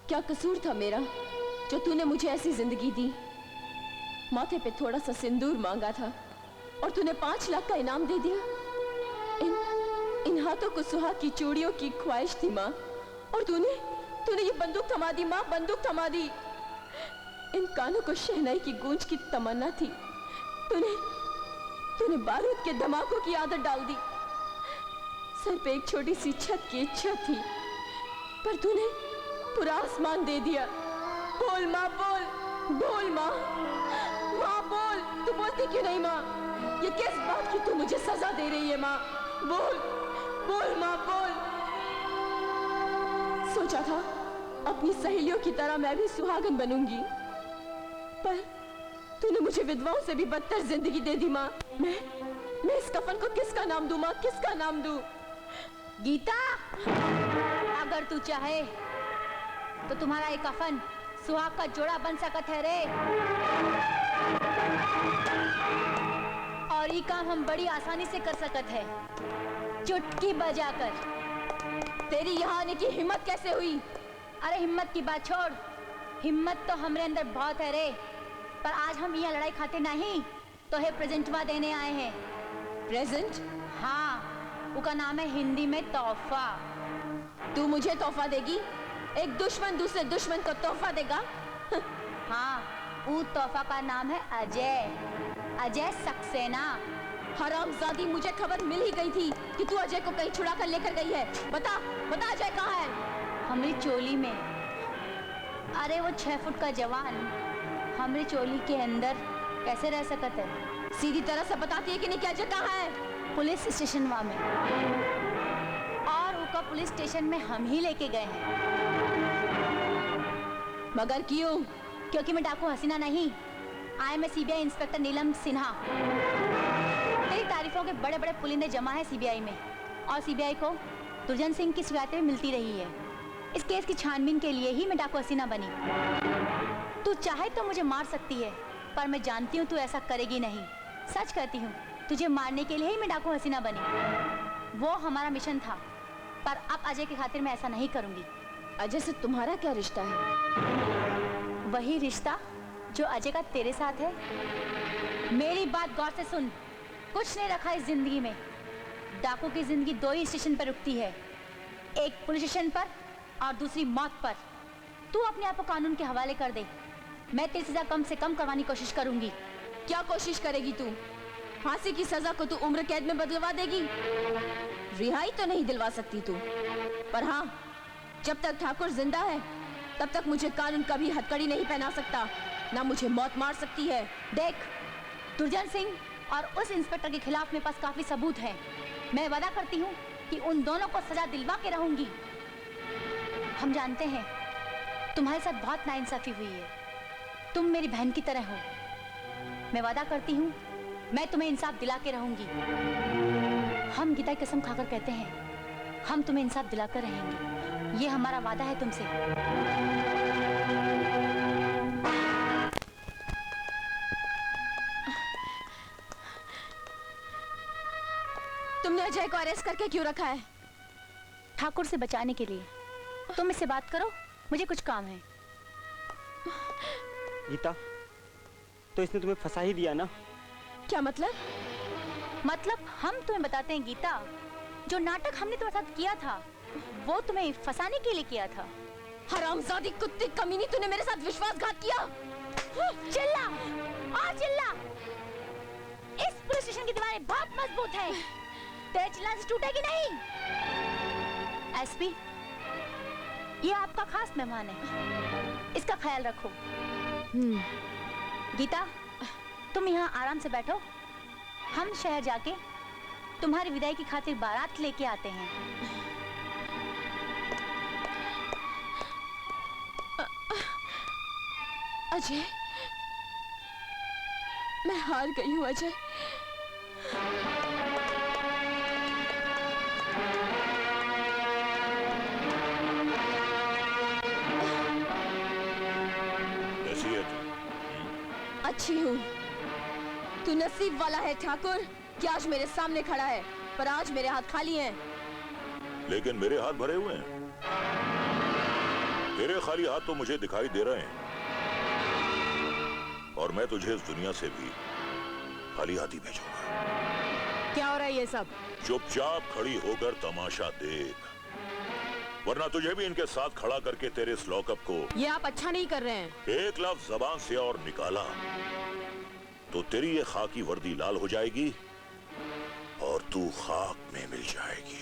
क्या कसूर था मेरा जो तूने मुझे ऐसी जिंदगी दी? माथे पे थोड़ा सा सिंदूर मांगा था और तूने 5 लाख का इनाम दे दिया। इन हाथों को सुहाग की चूड़ियों की ख्वाहिश थी माँ, और तूने ये बंदूक थमा दी माँ, बंदूक थमा दी। इन कानों को शहनाई की गूंज की तमन्ना थी। तूने बारूद के धमाकों की आदत डाल दी। सर पे एक छोटी सी छत की इच्छा थी, पर तूने पूरा आसमान दे दिया। बोल माँ, बोल बोल माँ, माँ बोल। तू बोलती क्यों नहीं माँ? ये किस बात की तू मुझे सजा दे रही है माँ? बोल बोल माँ, बोल। सोचा था अपनी सहेलियों की तरह मैं भी सुहागन बनूंगी, पर तूने मुझे विधवाओं से भी बदतर जिंदगी दे दी माँ। मैं इस कफन को किसका नाम दूं माँ, किसका नाम दूं? गीता, अगर तू चाहे तो तुम्हारा ये कफन सुहाग का जोड़ा बन सकत है रे। और ये काम हम बड़ी आसानी से कर सकत है, चुटकी बजाकर। तेरी यहाँ आने की हिम्मत कैसे हुई? अरे हिम्मत की बात छोड़, हिम्मत तो हमरे अंदर बहुत है रे। पर आज हम यहाँ लड़ाई खाते नहीं, तो है प्रेजेंटवा देने आए हैं। प्रेजेंट? हाँ, उसका नाम है हिंदी में तोहफा। तू मुझे तोहफा देगी? एक दुश्मन दूसरे दुश्मन को तोहफा देगा? हाँ, उस तोहफा का नाम है अजय, अजय सक्सेना। हरामजादी, मुझे खबर मिल ही गई थी कि तू अजय को कहीं छुड़ा कर लेकर गई है। बता बता, अजय कहाँ है? हमारी चोली में। अरे वो 6 फुट का जवान हमारी चोली के अंदर कैसे रह सकता है? सीधी तरह से बताती है कि नहीं कि अजय कहाँ है? पुलिस स्टेशन वहाँ में, और उसका पुलिस स्टेशन में हम ही लेके गए हैं। मगर क्यों? क्योंकि मैं डाकू हसीना नहीं, आई मैं सीबीआई इंस्पेक्टर नीलम सिन्हा। तेरी तारीफों के बड़े बड़े पुलिंदे जमा है सीबीआई में, और सीबीआई को दुर्जन सिंह की शिकायतें मिलती रही है। इस केस की छानबीन के लिए ही मैं डाकू हसीना बनी। तू चाहे तो मुझे मार सकती है, पर मैं जानती हूँ तू ऐसा करेगी नहीं। सच कहती हूँ, तुझे मारने के लिए ही मैं डाकू हसीना बनी। वो हमारा मिशन था, पर अब अजय की खातिर मैं ऐसा नहीं करूँगी। अजय से तुम्हारा क्या रिश्ता है? वही रिश्ता जो अजय का तेरे साथ है। मेरी बात गौर से सुन, कुछ नहीं रखा इस जिंदगी में। डाकू की जिंदगी 2 ही स्टेशन पर रुकती है, एक पुलिस स्टेशन पर और दूसरी मौत पर। तू अपने आप को कानून के हवाले कर दे। मैं तेरी सजा कम से कम करवाने की कोशिश करूंगी। क्या कोशिश करेगी तू? फांसी की सजा को तू उम्र कैद में बदलवा देगी। रिहाई तो नहीं दिलवा सकती तू, पर हाँ, जब तक ठाकुर जिंदा है तब तक मुझे कानून कभी हथकड़ी नहीं पहना सकता, ना मुझे मौत मार सकती है। देख दुर्जन सिंह और उस इंस्पेक्टर के खिलाफ मेरे पास काफी सबूत है। मैं वादा करती हूँ कि उन दोनों को सजा दिलवा के रहूंगी। हम जानते हैं तुम्हारे साथ बहुत नाइंसाफी हुई है, तुम मेरी बहन की तरह हो। मैं वादा करती हूँ मैं तुम्हें इंसाफ दिला के रहूंगी। हम गीता की कसम खाकर कहते हैं हम तुम्हें इंसाफ दिलाकर रहेंगे, ये हमारा वादा है तुमसे। तुमने अजय को अरेस्ट करके क्यों रखा है? ठाकुर से बचाने के लिए। तुम इससे बात करो, मुझे कुछ काम है। गीता, तो इसने तुम्हें फंसा ही दिया ना? क्या मतलब? मतलब हम तुम्हें बताते हैं गीता, जो नाटक हमने तुम्हारे साथ किया था वो तुम्हें फंसाने के लिए किया था। हरामजादी कुत्ते कमीनी, तूने मेरे साथ विश्वासघात किया। चिल्ला और चिल्ला। इस पुलिस स्टेशन की दीवारें बहुत मजबूत हैं, तेरे चिल्लाने से टूटेगी नहीं। एसपी, ये आपका खास मेहमान है, इसका ख्याल रखो। गीता, तुम यहाँ आराम से बैठो, हम शहर जाके तुम्हारी विदाई की खातिर बारात लेके आते हैं। अजय, मैं हार गई हूँ अजय। कैसी है तू? अच्छी हूँ। तू नसीब वाला है ठाकुर कि आज मेरे सामने खड़ा है, पर आज मेरे हाथ खाली हैं। लेकिन मेरे हाथ भरे हुए हैं। तेरे खाली हाथ तो मुझे दिखाई दे रहे हैं, और मैं तुझे इस दुनिया से भी खाली हाथ ही भेजूंगा। क्या हो रहा है ये सब? चुपचाप खड़ी होकर तमाशा देख, वरना तुझे भी इनके साथ खड़ा करके तेरे इस लॉकअप को। ये आप अच्छा नहीं कर रहे हैं। एक लफ्ज जबान से और निकाला तो तेरी ये खाकी वर्दी लाल हो जाएगी और तू खाक में मिल जाएगी।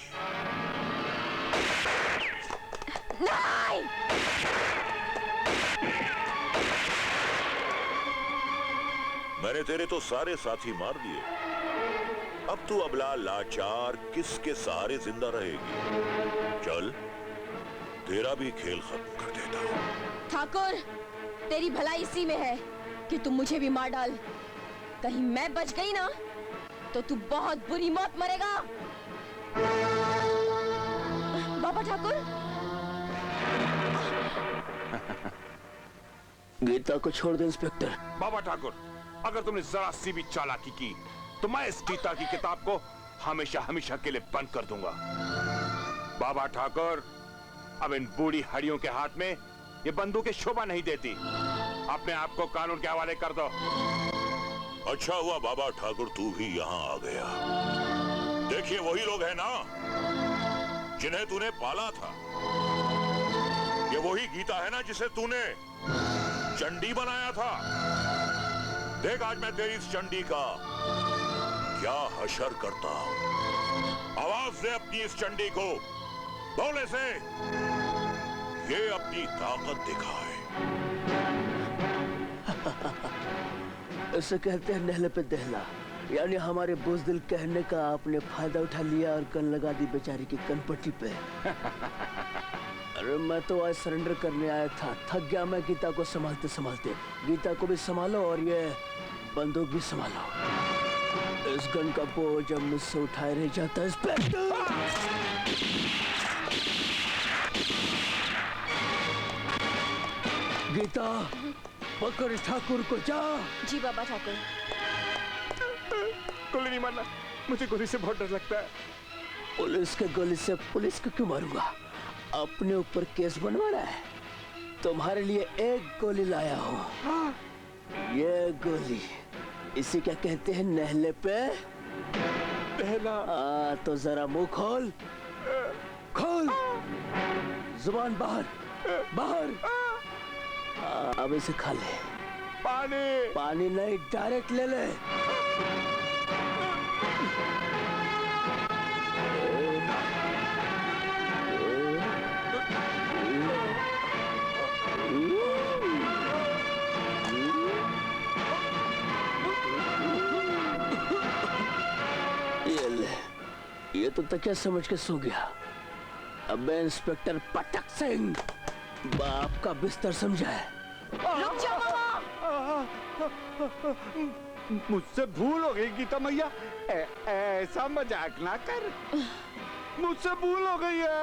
नहीं! मैंने तेरे तो सारे साथी मार दिए, अब तू अबला लाचार किसके सहारे जिंदा रहेगी? चल, तेरा भी खेल खत्म कर देता हूं। ठाकुर, तेरी भलाई इसी में है कि तुम मुझे भी मार डाल। कहीं मैं बच गई ना तो तू बहुत बुरी मौत मरेगा। बाबा ठाकुर। गीता को छोड़ दे इंस्पेक्टर। बाबा ठाकुर, अगर तुमने जरा सी भी चालाकी की तो मैं इस गीता की किताब को हमेशा हमेशा के लिए बंद कर दूंगा। बाबा ठाकुर, अब इन बूढ़ी हड्डियों के हाथ में ये बंदूकें शोभा नहीं देती। अपने आप को कानून के हवाले कर दो। अच्छा हुआ बाबा ठाकुर तू भी यहाँ आ गया। देखिए, वही लोग हैं ना जिन्हें तूने पाला था। ये वही गीता है ना जिसे तूने चंडी बनाया था। देख, आज मैं तेरी इस चंडी का क्या हशर करता हूं। आवाज दे अपनी इस चंडी को, बोले से ये अपनी ताकत दिखाए। इसे कहते हैं नहले पे दहला, यानी हमारे बुज़दिल कहने का आपने फायदा उठा लिया और गन लगा दी बेचारी की कनपट्टी पे। अरे मैं तो आज सरेंडर करने आया था, थक गया मैं गीता को संभालते संभालते। गीता को भी संभालो और ये बंदूक भी संभालो। इस गन का बोझ जब मुझसे उठाए रह जाता है इंस्पेक्टर। गीता, पकड़ ठाकुर को, जा। जी बाबा ठाकुर। गोली नहीं मारना, मुझे गोली से बहुत डर लगता है। पुलिस के गोली से पुलिस को क्यों मारूंगा? अपने ऊपर केस बनवाना है? तुम्हारे लिए एक गोली लाया हूँ। ये गोली, इसी क्या कहते हैं नहले पे दहला। तो जरा मुंह खोल, खोल, जुबान बाहर, बाहर। अब इसे खा ले। पानी। पानी नहीं, डायरेक्ट ले ले। तो तकिया समझ के सो गया। अब मैं इंस्पेक्टर पटक सिंह बाप का बिस्तर समझा है। रुक जाओ मामा। मुझसे भूल हो गई गीता मैया, ऐसा मजाक ना कर। मुझसे भूल हो गई है,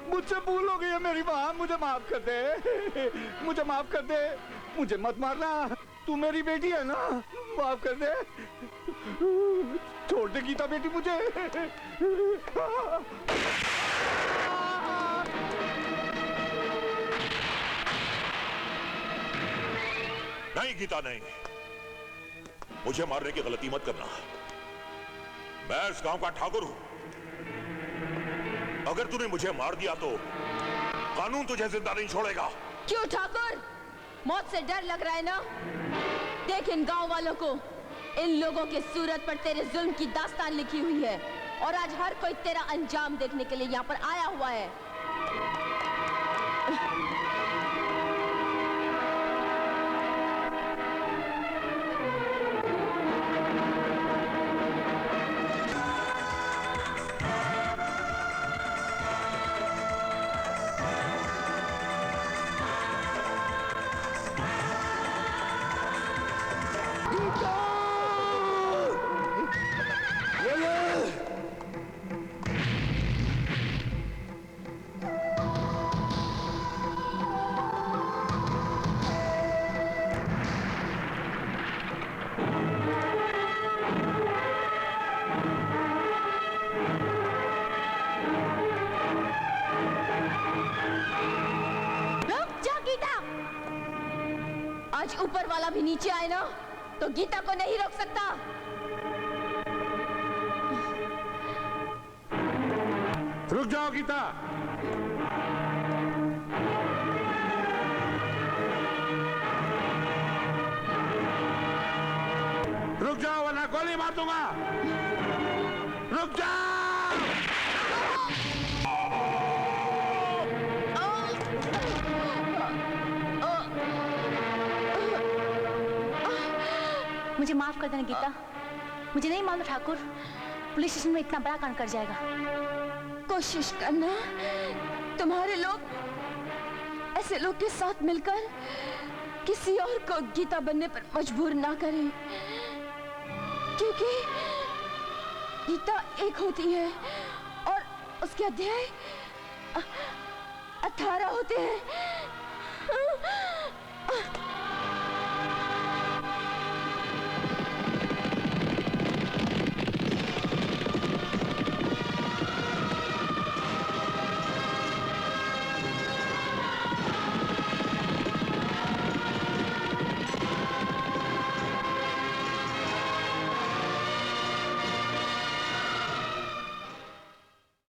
मुझसे भूल हो गई है मेरी माँ, मुझे माफ कर दे, मुझे माफ कर दे, मुझे मत मारना, तू मेरी बेटी है ना, माफ कर दे, छोड़ दे गीता बेटी मुझे। नहीं गीता नहीं, मुझे मारने की गलती मत करना। मैं इस गांव का ठाकुर हूं। अगर तूने मुझे मार दिया तो कानून तुझे जिंदा नहीं छोड़ेगा। क्यों ठाकुर, मौत से डर लग रहा है ना? देख इन गांव वालों को, इन लोगों के सूरत पर तेरे जुल्म की दास्तान लिखी हुई है और आज हर कोई तेरा अंजाम देखने के लिए यहाँ पर आया हुआ है। आज ऊपर वाला भी नीचे आए ना तो गीता को नहीं रोक सकता। रुक जाओ गीता। रुक जाओ वरना गोली मार दूंगा। रुक जाओ। मुझे माफ कर देना गीता, मुझे नहीं मालूम ठाकुर पुलिस स्टेशन में इतना बड़ा कांड कर जाएगा। कोशिश करना, तुम्हारे लोग ऐसे लोग के साथ मिलकर किसी और को गीता बनने पर मजबूर ना करें, क्योंकि गीता एक होती है और उसके अध्याय 18 होते हैं।